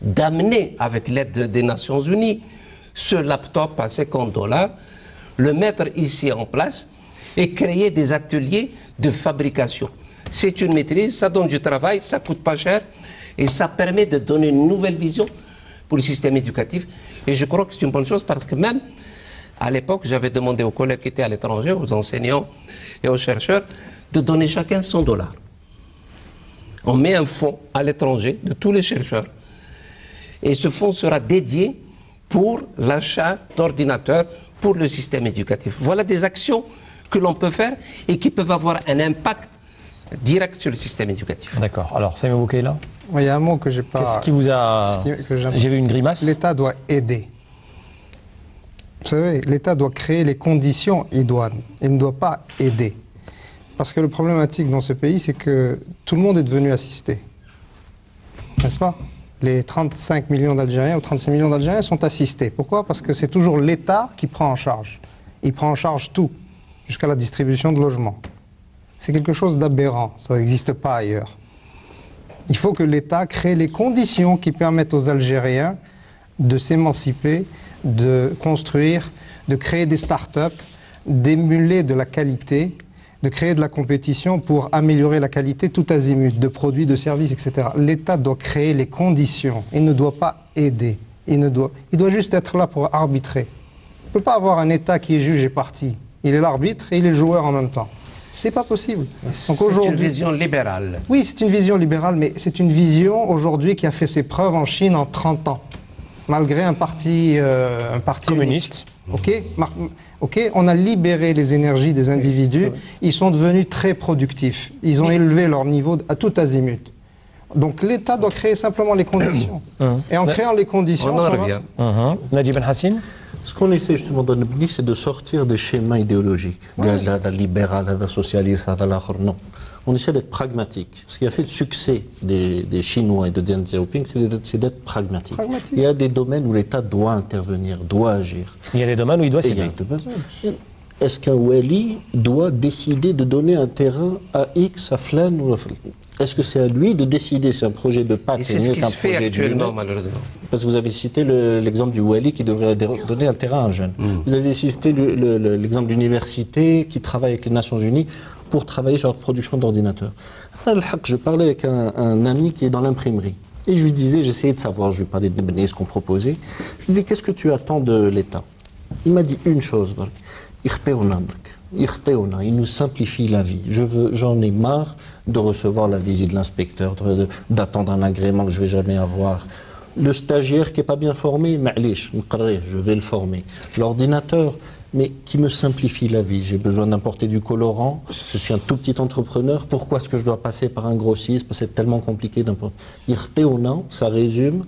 d'amener, avec l'aide des Nations Unies, ce laptop à $50, le mettre ici en place et créer des ateliers de fabrication. C'est une maîtrise, ça donne du travail, ça coûte pas cher et ça permet de donner une nouvelle vision pour le système éducatif. Et je crois que c'est une bonne chose parce que même à l'époque, j'avais demandé aux collègues qui étaient à l'étranger, aux enseignants et aux chercheurs, de donner chacun $100. On met un fonds à l'étranger de tous les chercheurs et ce fonds sera dédié pour l'achat d'ordinateurs pour le système éducatif. Voilà des actions que l'on peut faire et qui peuvent avoir un impact direct sur le système éducatif. D'accord. Alors, Samuel Boukaila, il y a un mot que j'ai pas... Qu'est-ce qui vous a... J'ai vu une grimace. L'État doit aider. Vous savez, l'État doit créer les conditions idoines. Il ne doit pas aider. Parce que le problématique dans ce pays, c'est que tout le monde est devenu assisté. N'est-ce pas? Les 35 millions d'Algériens ou 36 millions d'Algériens sont assistés. Pourquoi? Parce que c'est toujours l'État qui prend en charge. Il prend en charge tout, jusqu'à la distribution de logements. C'est quelque chose d'aberrant, ça n'existe pas ailleurs. Il faut que l'État crée les conditions qui permettent aux Algériens de s'émanciper, de construire, de créer des start-up, d'émuler de la qualité, de créer de la compétition pour améliorer la qualité tout azimut, de produits, de services, etc. L'État doit créer les conditions, il ne doit pas aider, il doit juste être là pour arbitrer. On ne peut pas avoir un État qui est juge et parti. Il est l'arbitre et il est le joueur en même temps. C'est pas possible. C'est une vision libérale. Oui, c'est une vision libérale, mais c'est une vision aujourd'hui qui a fait ses preuves en Chine en 30 ans, malgré un parti communiste. Ok, on a libéré les énergies des individus, ils sont devenus très productifs, ils ont élevé leur niveau à tout azimut. Donc l'État doit créer simplement les conditions. Et en créant les conditions... On en revient. Najib Ben Hassine. Ce qu'on essaie justement dans le Nabni, c'est de sortir des schémas idéologiques. La libéral, la socialiste, la non. On essaie d'être pragmatique. Ce qui a fait le succès des Chinois et de Deng Xiaoping, c'est d'être pragmatique. Il y a des domaines où l'État doit intervenir, doit agir. Il y a des domaines où il doit céder. Est-ce qu'un Wali doit décider de donner un terrain à X, à Flan ou à Flan? Est-ce que c'est à lui de décider si un projet de pâte est mieux qu'un projet de lunettes? Malheureusement. Parce que vous avez cité l'exemple du Wali qui devrait donner un terrain à un jeune. Vous avez cité l'exemple d'université qui travaille avec les Nations Unies pour travailler sur la production d'ordinateurs. Je parlais avec un ami qui est dans l'imprimerie. Et je lui disais, j'essayais de savoir, je lui parlais de ce qu'on proposait. Je lui disais, qu'est-ce que tu attends de l'État? Il m'a dit une chose, il nous simplifie la vie. J'en ai marre de recevoir la visite de l'inspecteur, d'attendre un agrément que je ne vais jamais avoir. Le stagiaire qui n'est pas bien formé, je vais le former. L'ordinateur, mais qui me simplifie la vie. J'ai besoin d'importer du colorant, je suis un tout petit entrepreneur, pourquoi est-ce que je dois passer par un grossiste? Parce que c'est tellement compliqué d'importer. Ça résume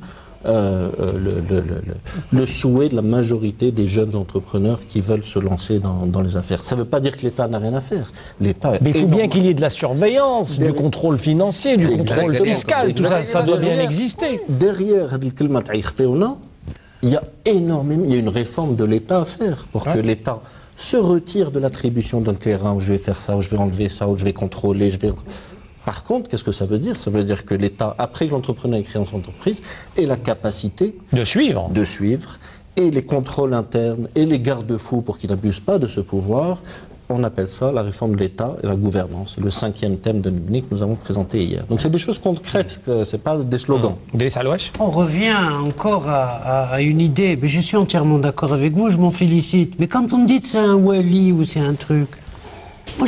le souhait de la majorité des jeunes entrepreneurs qui veulent se lancer dans les affaires. Ça ne veut pas dire que l'État n'a rien à faire. Mais il faut bien qu'il y ait de la surveillance, du contrôle financier, du contrôle fiscal, tout ça, ça doit bien exister. Derrière il y a énormément, il y a une réforme de l'État à faire pour que l'État se retire de l'attribution d'un terrain où je vais faire ça, où je vais enlever ça, où je vais contrôler, Par contre, qu'est-ce que ça veut dire? Ça veut dire que l'État, après que l'entrepreneur ait créé son entreprise, ait la capacité de suivre, et les contrôles internes et les garde-fous pour qu'il n'abuse pas de ce pouvoir. On appelle ça la réforme de l'État et la gouvernance, le 5e thème de Nabni que nous avons présenté hier. Donc c'est des choses concrètes, c'est pas des slogans. On revient encore à une idée, mais je suis entièrement d'accord avec vous, je m'en félicite. Mais quand on me dit que c'est un wali ou c'est un truc, moi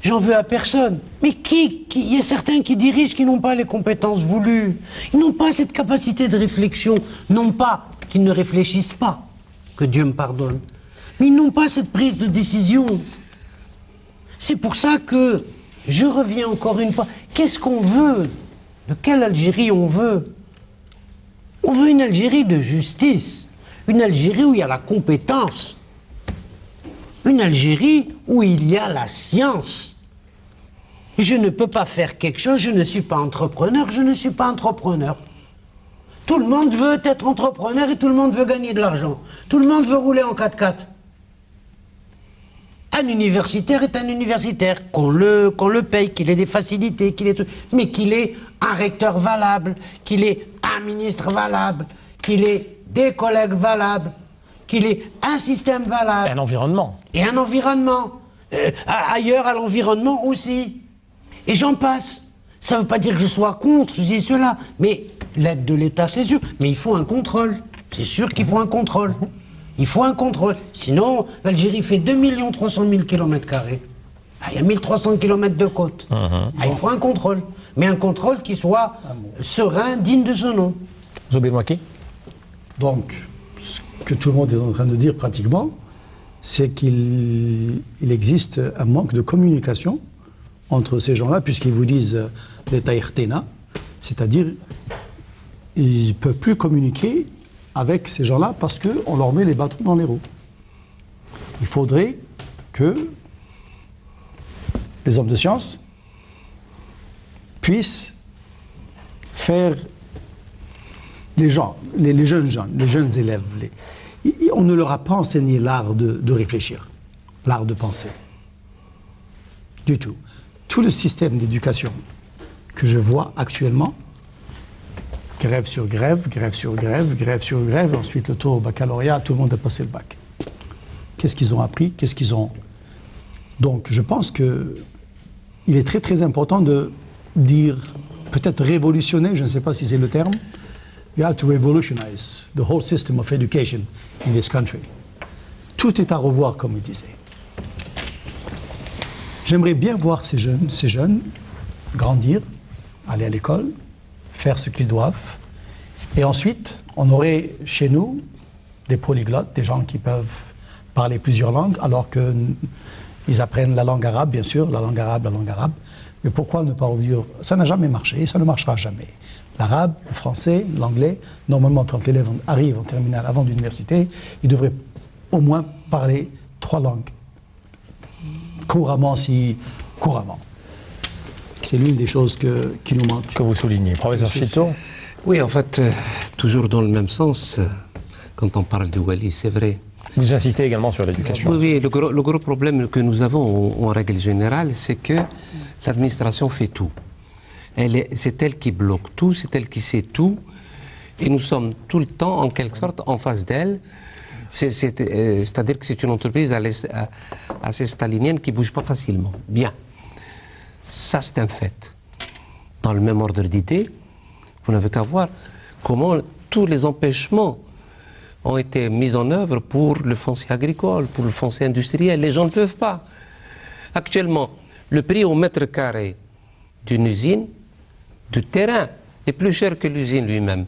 j'en veux à personne. Mais il y a certains qui dirigent qui n'ont pas les compétences voulues. Ils n'ont pas cette capacité de réflexion. Non pas qu'ils ne réfléchissent pas, que Dieu me pardonne, mais ils n'ont pas cette prise de décision. C'est pour ça que je reviens encore une fois. Qu'est-ce qu'on veut? De quelle Algérie on veut? On veut une Algérie de justice, une Algérie où il y a la compétence, une Algérie où il y a la science. Je ne peux pas faire quelque chose, je ne suis pas entrepreneur, je ne suis pas entrepreneur. Tout le monde veut être entrepreneur et tout le monde veut gagner de l'argent. Tout le monde veut rouler en 4x4. Un universitaire est un universitaire, qu'on le paye, qu'il ait des facilités, mais qu'il ait un recteur valable, qu'il ait un ministre valable, qu'il ait des collègues valables, qu'il ait un système valable. Un environnement. Et un environnement. Ailleurs, à l'environnement aussi. Et j'en passe. Ça ne veut pas dire que je sois contre ceci, cela, mais l'aide de l'État, c'est sûr. Mais il faut un contrôle. C'est sûr qu'il faut un contrôle. Il faut un contrôle. Sinon, l'Algérie fait 2 300 000 km². Il y a 1300 km de côte. Il faut un contrôle. Mais un contrôle qui soit serein, digne de ce nom. Zobé Mouaki. Donc, ce que tout le monde est en train de dire pratiquement, c'est qu'il existe un manque de communication entre ces gens-là, puisqu'ils vous disent l'État Irtena, c'est-à-dire ils ne peuvent plus communiquer avec ces gens-là parce qu'on leur met les bâtons dans les roues. Il faudrait que les hommes de science puissent faire les gens, les jeunes élèves. On ne leur a pas enseigné l'art de réfléchir, l'art de penser. Du tout. Tout le système d'éducation que je vois actuellement, grève sur grève, grève sur grève, grève sur grève, ensuite le tour au baccalauréat, tout le monde a passé le bac. Qu'est-ce qu'ils ont appris? Qu'est-ce qu'ils ont... Donc je pense qu'il est très très important de dire, peut-être révolutionner, je ne sais pas si c'est le terme, we have to revolutionize the whole system of education in this country. Tout est à revoir, comme il disait. J'aimerais bien voir ces jeunes grandir, aller à l'école, faire ce qu'ils doivent. Et ensuite, on aurait chez nous des polyglottes, des gens qui peuvent parler plusieurs langues, alors qu'ils apprennent la langue arabe, bien sûr, la langue arabe. Mais pourquoi ne pas revivre? Ça n'a jamais marché et ça ne marchera jamais. L'arabe, le français, l'anglais, normalement, quand l'élève arrive en terminale avant l'université, il devrait au moins parler 3 langues. Couramment. C'est l'une des choses qui nous manque. Que vous soulignez. Professeur Chito? Oui, en fait, toujours dans le même sens, quand on parle de Wali, c'est vrai. Vous insistez également sur l'éducation. Oui, le gros problème que nous avons en règle générale, c'est que l'administration fait tout. C'est elle qui bloque tout, c'est elle qui sait tout, et nous sommes tout le temps, en quelque sorte, en face d'elle. C'est-à-dire que c'est une entreprise assez stalinienne qui ne bouge pas facilement. Bien. Ça, c'est un fait. Dans le même ordre d'idée, vous n'avez qu'à voir comment tous les empêchements ont été mis en œuvre pour le foncier agricole, pour le foncier industriel. Les gens ne peuvent pas. Actuellement, le prix au mètre carré d'une usine, du terrain, est plus cher que l'usine lui-même.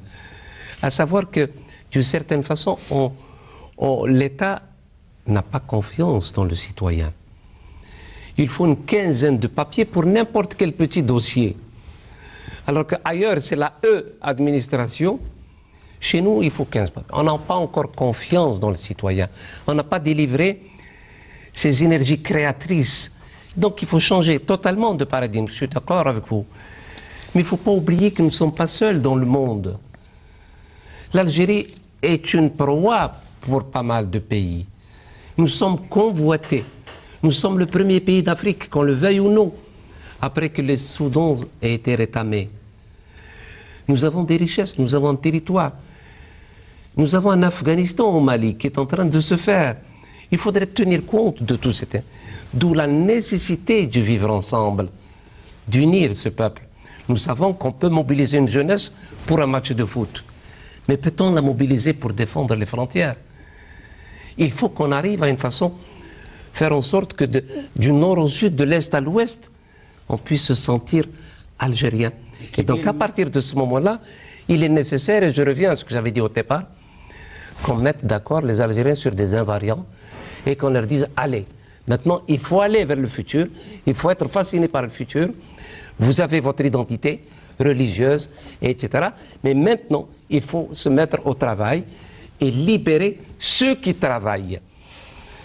À savoir que, d'une certaine façon, l'État n'a pas confiance dans le citoyen. Il faut une quinzaine de papiers pour n'importe quel petit dossier. Alors qu'ailleurs, c'est la administration. Chez nous, il faut 15 papiers. On n'a pas encore confiance dans le citoyen. On n'a pas délivré ces énergies créatrices. Donc il faut changer totalement de paradigme. Je suis d'accord avec vous. Mais il ne faut pas oublier que nous ne sommes pas seuls dans le monde. L'Algérie est une proie pour pas mal de pays. Nous sommes convoités. Nous sommes le premier pays d'Afrique, qu'on le veuille ou non, après que le Soudan ait été rétamé. Nous avons des richesses, nous avons un territoire. Nous avons un Afghanistan au Mali qui est en train de se faire. Il faudrait tenir compte de tout cela. D'où la nécessité de vivre ensemble, d'unir ce peuple. Nous savons qu'on peut mobiliser une jeunesse pour un match de foot. Mais peut-on la mobiliser pour défendre les frontières? Il faut qu'on arrive à une façon faire en sorte que du nord au sud, de l'est à l'ouest, on puisse se sentir algérien. Et donc à partir de ce moment-là, il est nécessaire, et je reviens à ce que j'avais dit au départ, qu'on mette d'accord les Algériens sur des invariants et qu'on leur dise, allez, maintenant il faut aller vers le futur, il faut être fasciné par le futur, vous avez votre identité religieuse, etc. Mais maintenant, il faut se mettre au travail et libérer ceux qui travaillent.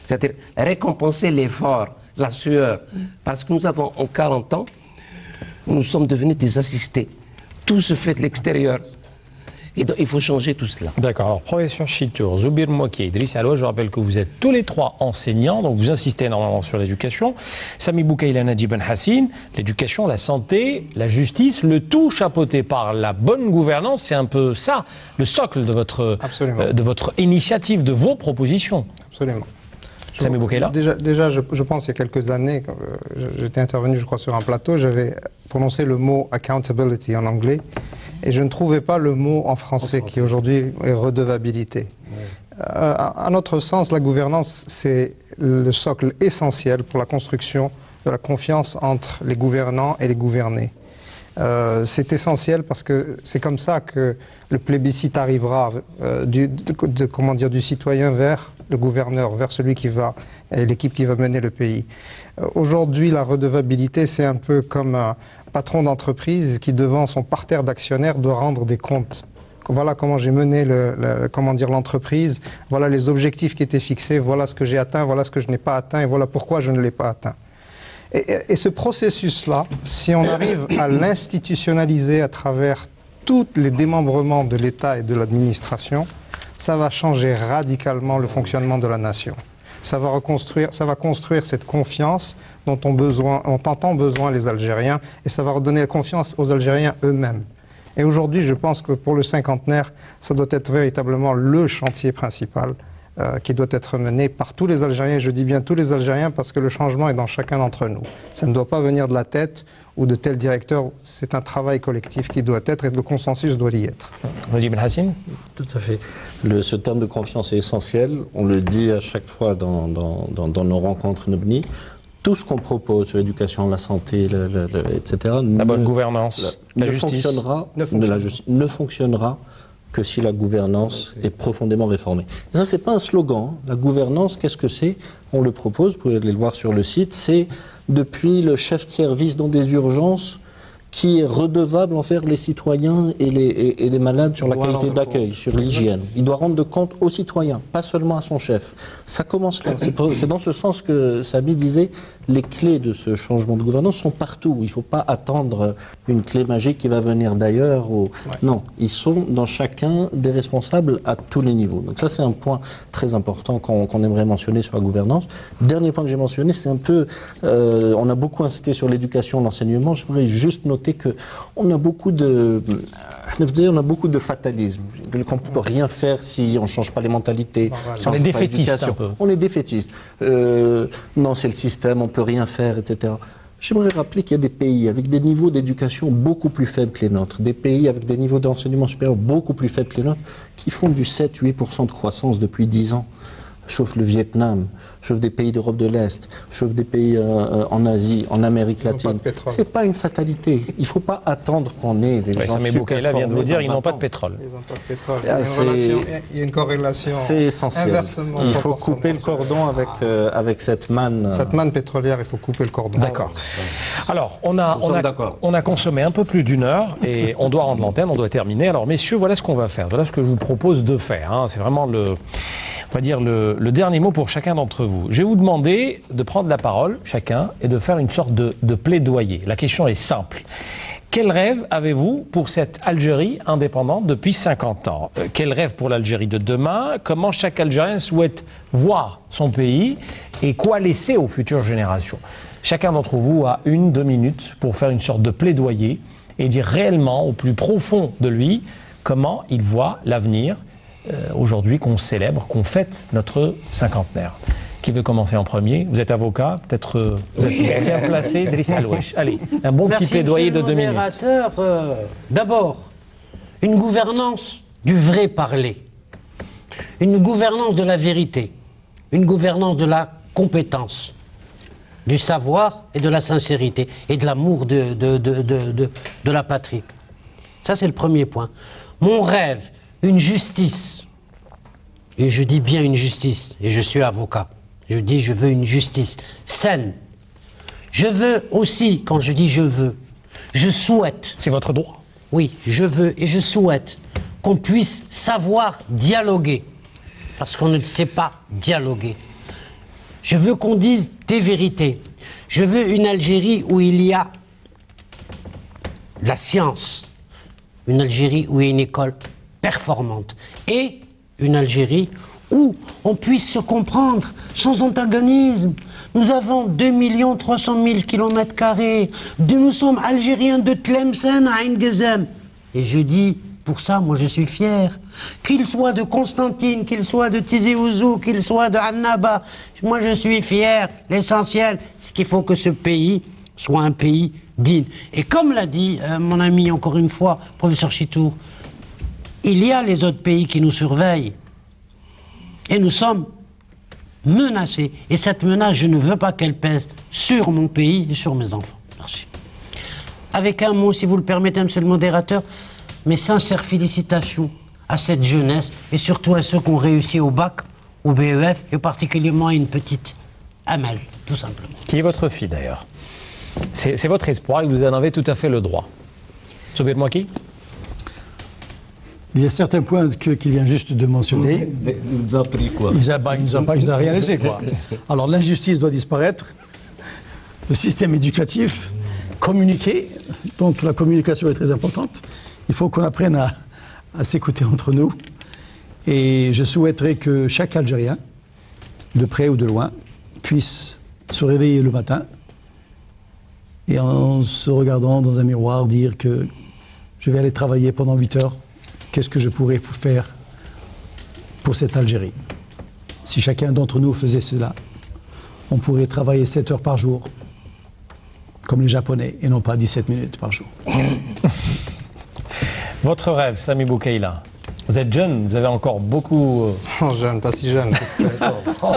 C'est-à-dire récompenser l'effort, la sueur. Parce que nous avons, en 40 ans, nous sommes devenus des assistés. Tout se fait de l'extérieur. Et donc, il faut changer tout cela. D'accord. Alors, professeur Chitour, Zoubir Mouaki, Idriss Alouache, je rappelle que vous êtes tous les trois enseignants, donc vous insistez énormément sur l'éducation. Sami Boukaïla Nadji Ben Hassine, l'éducation, la santé, la justice, le tout chapeauté par la bonne gouvernance, c'est un peu ça, le socle de votre initiative, de vos propositions. Absolument. Sami Boukaïla. Déjà, je pense il y a quelques années, quand j'étais intervenu, je crois, sur un plateau, j'avais prononcé le mot accountability en anglais, et je ne trouvais pas le mot en français, qui aujourd'hui est redevabilité. Oui. À notre sens, la gouvernance, c'est le socle essentiel pour la construction de la confiance entre les gouvernants et les gouvernés. C'est essentiel parce que c'est comme ça que le plébiscite arrivera du citoyen vers le gouverneur, vers celui qui va, et l'équipe qui va mener le pays. Aujourd'hui, la redevabilité, c'est un peu comme un patron d'entreprise qui, devant son parterre d'actionnaires, doit rendre des comptes. Voilà comment j'ai mené l'entreprise, voilà les objectifs qui étaient fixés, voilà ce que j'ai atteint, voilà ce que je n'ai pas atteint, et voilà pourquoi je ne l'ai pas atteint. Et ce processus-là, si on arrive à l'institutionnaliser à travers tous les démembrements de l'État et de l'administration, ça va changer radicalement le fonctionnement de la nation. Ça va construire cette confiance dont ont tant besoin les Algériens, et ça va redonner confiance aux Algériens eux-mêmes. Et aujourd'hui, je pense que pour le cinquantenaire, ça doit être véritablement le chantier principal qui doit être mené par tous les Algériens. Je dis bien tous les Algériens parce que le changement est dans chacun d'entre nous. Ça ne doit pas venir de la tête ou de tel directeur. C'est un travail collectif qui doit être, et le consensus doit y être. Nadji Ben Hassine. Tout à fait. Ce terme de confiance est essentiel. On le dit à chaque fois dans nos rencontres Nebni. Tout ce qu'on propose sur l'éducation, la santé, etc. La bonne gouvernance, la justice. Ne fonctionnera que si la gouvernance est profondément réformée. Et ça, c'est pas un slogan. La gouvernance, qu'est-ce que c'est? On le propose, vous pouvez aller le voir sur le site, c'est depuis le chef de service dans des urgences qui est redevable envers les citoyens et les malades sur la qualité d'accueil, sur l'hygiène. Il doit rendre de compte aux citoyens, pas seulement à son chef. Ça commence là. C'est dans ce sens que Sami disait, les clés de ce changement de gouvernance sont partout. Il ne faut pas attendre une clé magique qui va venir d'ailleurs. Non, ils sont dans chacun des responsables à tous les niveaux. Donc ça, c'est un point très important qu'on aimerait mentionner sur la gouvernance. Dernier point que j'ai mentionné, c'est un peu... on a beaucoup insisté sur l'éducation, l'enseignement. Je voudrais juste noter qu'on a beaucoup de fatalisme, qu'on ne peut rien faire si on ne change pas les mentalités. Si on est défaitiste un peu. On est défaitiste. Non, c'est le système, on ne peut rien faire, etc. J'aimerais rappeler qu'il y a des pays avec des niveaux d'éducation beaucoup plus faibles que les nôtres, des pays avec des niveaux d'enseignement supérieur beaucoup plus faibles que les nôtres, qui font du 7-8% de croissance depuis 10 ans. Sauf le Vietnam, sauf des pays d'Europe de l'Est, sauf des pays en Asie, en Amérique latine. C'est pas une fatalité. Il ne faut pas attendre qu'on ait des gens super formés. Vient de vous dire ils n'ont pas de pétrole. Ils n'ont pas de pétrole. Il y a une corrélation. C'est essentiel. Il faut couper le cordon avec cette manne. Cette manne pétrolière, il faut couper le cordon. D'accord. Alors, on a consommé un peu plus d'1 heure et on doit rendre l'antenne, on doit terminer. Alors, messieurs, voilà ce qu'on va faire. Voilà ce que je vous propose de faire. Hein. C'est vraiment on va dire le dernier mot pour chacun d'entre vous. Je vais vous demander de prendre la parole, chacun, et de faire une sorte de plaidoyer. La question est simple. Quel rêve avez-vous pour cette Algérie indépendante depuis 50 ans? Quel rêve pour l'Algérie de demain? Comment chaque Algérien souhaite voir son pays? Et quoi laisser aux futures générations? Chacun d'entre vous a 1-2 minutes pour faire une sorte de plaidoyer et dire réellement au plus profond de lui comment il voit l'avenir aujourd'hui qu'on célèbre, qu'on fête notre cinquantenaire. Qui veut commencer en premier? Vous êtes avocat, peut-être vous êtes bien placé, Idriss Alouache. Allez, un bon petit plaidoyer de 2 minutes. D'abord, une gouvernance du vrai parler, une gouvernance de la vérité, une gouvernance de la compétence, du savoir et de la sincérité et de l'amour de la patrie. Ça, c'est le premier point. Mon rêve, une justice, et je dis bien une justice, et je suis avocat, je dis je veux une justice saine. Je veux aussi, quand je dis je veux, je souhaite... C'est votre droit. Oui, je veux et je souhaite qu'on puisse savoir dialoguer, parce qu'on ne sait pas dialoguer. Je veux qu'on dise des vérités. Je veux une Algérie où il y a la science, une Algérie où il y a une école performante, et une Algérie où on puisse se comprendre sans antagonisme. Nous avons 2 300 000 km². Nous sommes Algériens de Tlemcen à Ain Ghazam. Et je dis, pour ça, moi je suis fier. Qu'il soit de Constantine, qu'il soit de Tizi Ouzou, qu'il soit de Annaba, moi je suis fier. L'essentiel, c'est qu'il faut que ce pays soit un pays digne. Et comme l'a dit mon ami, encore une fois, professeur Chitour, il y a les autres pays qui nous surveillent. Et nous sommes menacés. Et cette menace, je ne veux pas qu'elle pèse sur mon pays et sur mes enfants. Merci. Avec un mot, si vous le permettez, monsieur le modérateur, mes sincères félicitations à cette jeunesse et surtout à ceux qui ont réussi au bac, au BEF et particulièrement à une petite Amel, tout simplement. Qui est votre fille d'ailleurs? C'est votre espoir et vous en avez tout à fait le droit. Soubir Mouaki? Il y a certains points qu'il vient juste de mentionner. Il nous a pris quoi? Il nous a rien laissé, quoi. Alors l'injustice doit disparaître, le système éducatif, communiquer, donc la communication est très importante. Il faut qu'on apprenne à s'écouter entre nous. Et je souhaiterais que chaque Algérien, de près ou de loin, puisse se réveiller le matin et en se regardant dans un miroir dire que je vais aller travailler pendant 8 heures. Qu'est-ce que je pourrais faire pour cette Algérie? Si chacun d'entre nous faisait cela, on pourrait travailler 7 heures par jour, comme les Japonais, et non pas 17 minutes par jour. Votre rêve, Sami Boukaïla? Vous êtes jeune, vous avez encore beaucoup... Non, jeune, pas si jeune.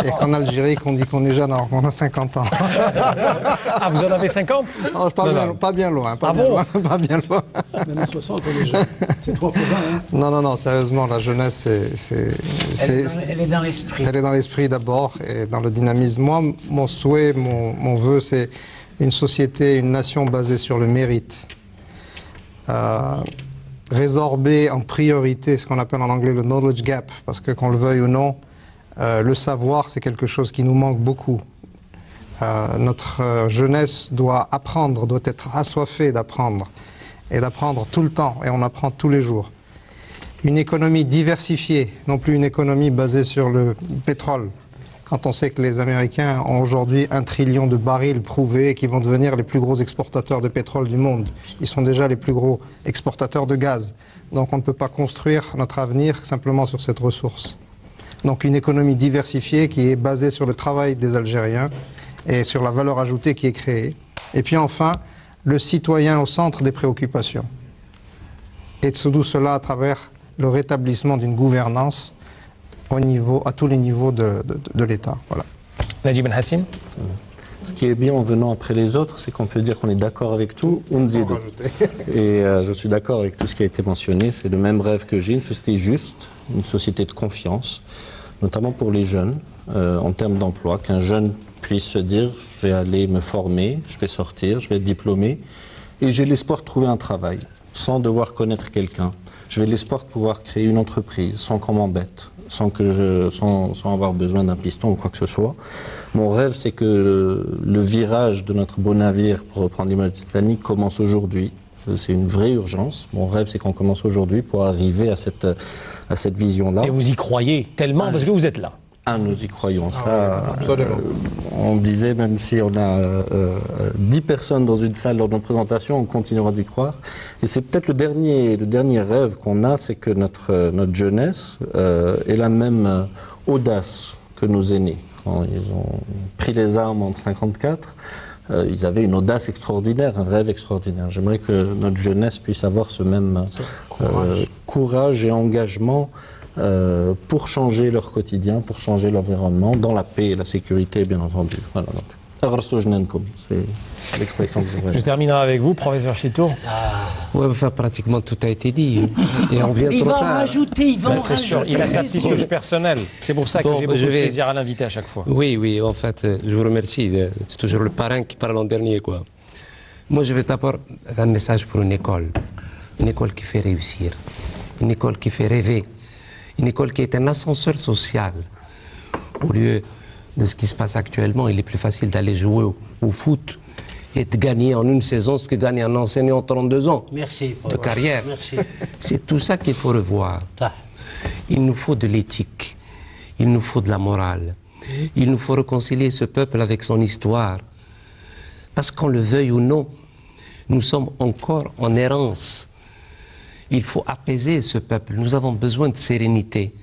C'est qu'en Algérie qu'on dit qu'on est jeune alors qu'on a 50 ans. Ah, vous en avez 50? Non, pas bien loin. Pas bien loin. Maintenant 60, on est jeune. C'est 3 fois 20, hein. Non, sérieusement, la jeunesse, Elle est dans l'esprit. Elle est dans l'esprit d'abord et dans le dynamisme. Moi, mon souhait, mon vœu, c'est une société, une nation basée sur le mérite. Résorber en priorité ce qu'on appelle en anglais le knowledge gap, parce que qu'on le veuille ou non, le savoir c'est quelque chose qui nous manque beaucoup. Notre jeunesse doit apprendre, doit être assoiffée d'apprendre, et d'apprendre tout le temps, et on apprend tous les jours. Une économie diversifiée, non plus une économie basée sur le pétrole. Quand on sait que les Américains ont aujourd'hui 1 trillion de barils prouvés et qu'ils vont devenir les plus gros exportateurs de pétrole du monde. Ils sont déjà les plus gros exportateurs de gaz. Donc on ne peut pas construire notre avenir simplement sur cette ressource. Donc une économie diversifiée qui est basée sur le travail des Algériens et sur la valeur ajoutée qui est créée. Et puis enfin, le citoyen au centre des préoccupations. Et tout cela à travers le rétablissement d'une gouvernance à tous les niveaux de l'État. Voilà. Najib Ben Hassim. Ce qui est bien en venant après les autres, c'est qu'on peut dire qu'on est d'accord avec tout, Et je suis d'accord avec tout ce qui a été mentionné. C'est le même rêve que j'ai, une société juste, une société de confiance, notamment pour les jeunes, en termes d'emploi, qu'un jeune puisse se dire, je vais aller me former, je vais sortir, je vais être diplômé, et j'ai l'espoir de trouver un travail, sans devoir connaître quelqu'un. J'ai l'espoir de pouvoir créer une entreprise, sans qu'on m'embête, sans avoir besoin d'un piston ou quoi que ce soit. Mon rêve, c'est que le virage de notre beau navire, pour reprendre l'image Titanic, commence aujourd'hui. C'est une vraie urgence. Mon rêve, c'est qu'on commence aujourd'hui pour arriver à cette vision-là. Et vous y croyez tellement parce que vous êtes là. Ah, nous y croyons. On disait, même si on a 10 personnes dans une salle lors de notre présentation, on continuera d'y croire. Et c'est peut-être le dernier rêve qu'on a, c'est que notre jeunesse ait la même audace que nos aînés. Quand ils ont pris les armes en 1954, ils avaient une audace extraordinaire, un rêve extraordinaire. J'aimerais que notre jeunesse puisse avoir ce même courage et engagement pour changer leur quotidien, pour changer l'environnement, dans la paix et la sécurité, bien entendu. Voilà, donc. C'est l'expression que je voudrais. Je terminerai avec vous, professeur Chitour. Oui, enfin, pratiquement tout a été dit. Et on vient trop tard. Il va en C'est sûr, il a sa petite touche personnelle. C'est pour ça que j'ai beaucoup de plaisir à l'inviter à chaque fois. Oui, en fait, je vous remercie. C'est toujours le parrain qui parle en dernier, quoi. Moi, je vais d'abord un message pour une école. Une école qui fait réussir. Une école qui fait rêver. Une école qui est un ascenseur social. Au lieu de ce qui se passe actuellement, il est plus facile d'aller jouer au foot et de gagner en une saison ce que gagne un enseignant en 32 ans de carrière. C'est tout ça qu'il faut revoir. Il nous faut de l'éthique, il nous faut de la morale, il nous faut réconcilier ce peuple avec son histoire. Parce qu'on le veuille ou non, nous sommes encore en errance. Il faut apaiser ce peuple, nous avons besoin de sérénité.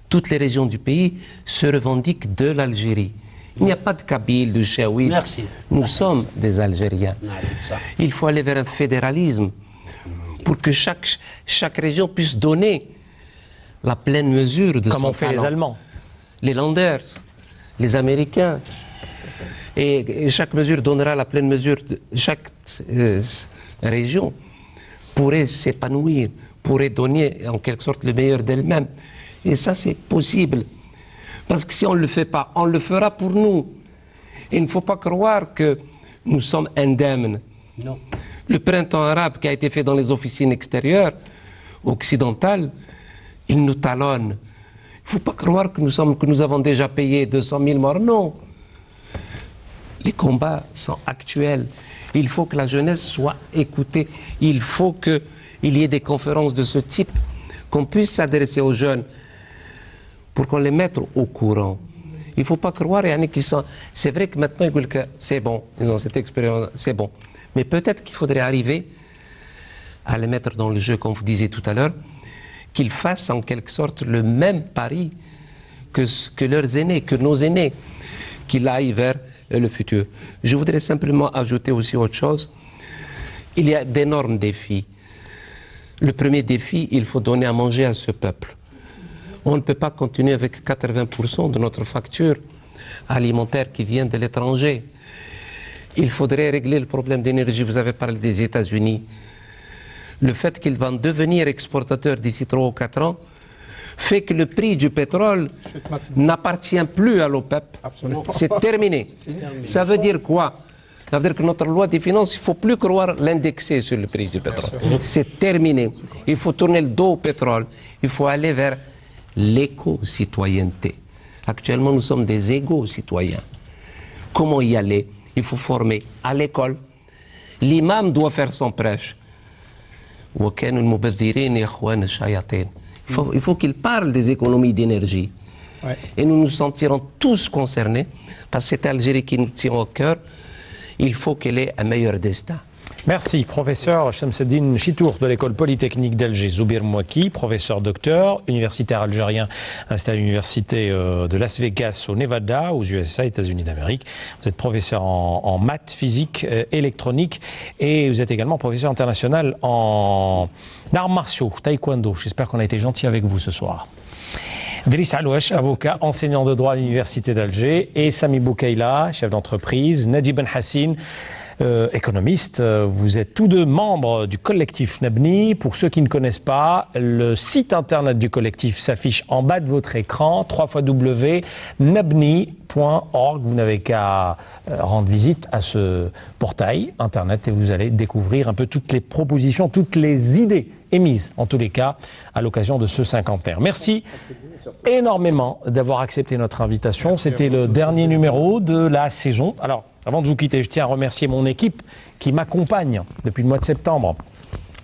Toutes les régions du pays se revendiquent de l'Algérie. Il n'y a pas de Kabyles, de Chaouis. Nous sommes des Algériens. Il faut aller vers un fédéralisme pour que chaque région puisse donner la pleine mesure de son talent. Comme ont fait les Allemands. Les Länder, les Américains. Et chaque mesure donnera la pleine mesure de chaque région pourrait s'épanouir, pourrait donner en quelque sorte le meilleur d'elle-même. Et ça, c'est possible. Parce que si on ne le fait pas, on le fera pour nous. Il ne faut pas croire que nous sommes indemnes. Non. Le printemps arabe qui a été fait dans les officines extérieures, occidentales, il nous talonne. Il ne faut pas croire que nous avons déjà payé 200 000 morts. Non. Les combats sont actuels. Il faut que la jeunesse soit écoutée. Il faut qu'il y ait des conférences de ce type, qu'on puisse s'adresser aux jeunes pour qu'on les mette au courant. Il ne faut pas croire, qu'ils sont... C'est vrai que maintenant, ils disent que c'est bon, ils ont cette expérience, c'est bon. Mais peut-être qu'il faudrait arriver à les mettre dans le jeu, comme vous disiez tout à l'heure, qu'ils fassent en quelque sorte le même pari que leurs aînés, que nos aînés, qu'ils aillent vers le futur. Je voudrais simplement ajouter aussi autre chose. Il y a d'énormes défis. Le premier défi, il faut donner à manger à ce peuple. On ne peut pas continuer avec 80% de notre facture alimentaire qui vient de l'étranger. Il faudrait régler le problème d'énergie. Vous avez parlé des États-Unis. Le fait qu'ils vont devenir exportateurs d'ici 3 ou 4 ans fait que le prix du pétrole n'appartient plus à l'OPEP. C'est terminé. Ça veut dire quoi? Ça veut dire que notre loi des finances, il ne faut plus croire l'indexer sur le prix du pétrole. C'est terminé. Il faut tourner le dos au pétrole. Il faut aller vers l'éco-citoyenneté. Actuellement, nous sommes des égaux-citoyens. Comment y aller? Il faut former à l'école. L'imam doit faire son prêche. Il faut qu'il parle des économies d'énergie. Et nous nous sentirons tous concernés, parce que cette Algérie qui nous tient au cœur, il faut qu'elle ait un meilleur destin. Merci, professeur Shamseddine Chitour de l'école polytechnique d'Alger, Zoubir Mouaki, professeur docteur, universitaire algérien installé à l'université de Las Vegas au Nevada, aux USA, États-Unis d'Amérique. Vous êtes professeur en maths, physique, électronique et vous êtes également professeur international en arts martiaux, taekwondo. J'espère qu'on a été gentil avec vous ce soir. Driss Alouache, avocat, enseignant de droit à l'université d'Alger, et Sami Boukaila, chef d'entreprise, Nadi Ben Hassine, économiste. Vous êtes tous deux membres du collectif Nabni. Pour ceux qui ne connaissent pas, le site internet du collectif s'affiche en bas de votre écran, www.nabni.org. Vous n'avez qu'à rendre visite à ce portail internet et vous allez découvrir un peu toutes les propositions, toutes les idées émises, en tous les cas, à l'occasion de ce cinquantenaire. Merci énormément d'avoir accepté notre invitation. C'était le dernier numéro de la saison. Alors, avant de vous quitter, je tiens à remercier mon équipe qui m'accompagne depuis le mois de septembre,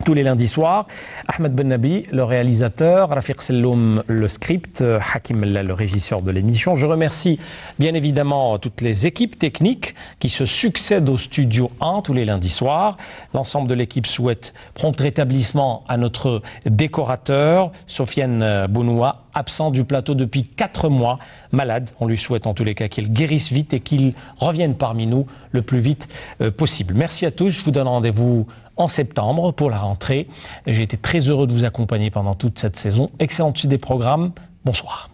tous les lundis soirs. Ahmed Ben Nabi, le réalisateur, Rafiq Selloum, le script, Hakim Mella, le régisseur de l'émission. Je remercie bien évidemment toutes les équipes techniques qui se succèdent au Studio 1 tous les lundis soirs. L'ensemble de l'équipe souhaite prompt rétablissement à notre décorateur, Sofiane Bounoua, absent du plateau depuis 4 mois, malade. On lui souhaite en tous les cas qu'il guérisse vite et qu'il revienne parmi nous le plus vite possible. Merci à tous. Je vous donne rendez-vous en septembre pour la rentrée. J'ai été très heureux de vous accompagner pendant toute cette saison. Excellente suite des programmes. Bonsoir.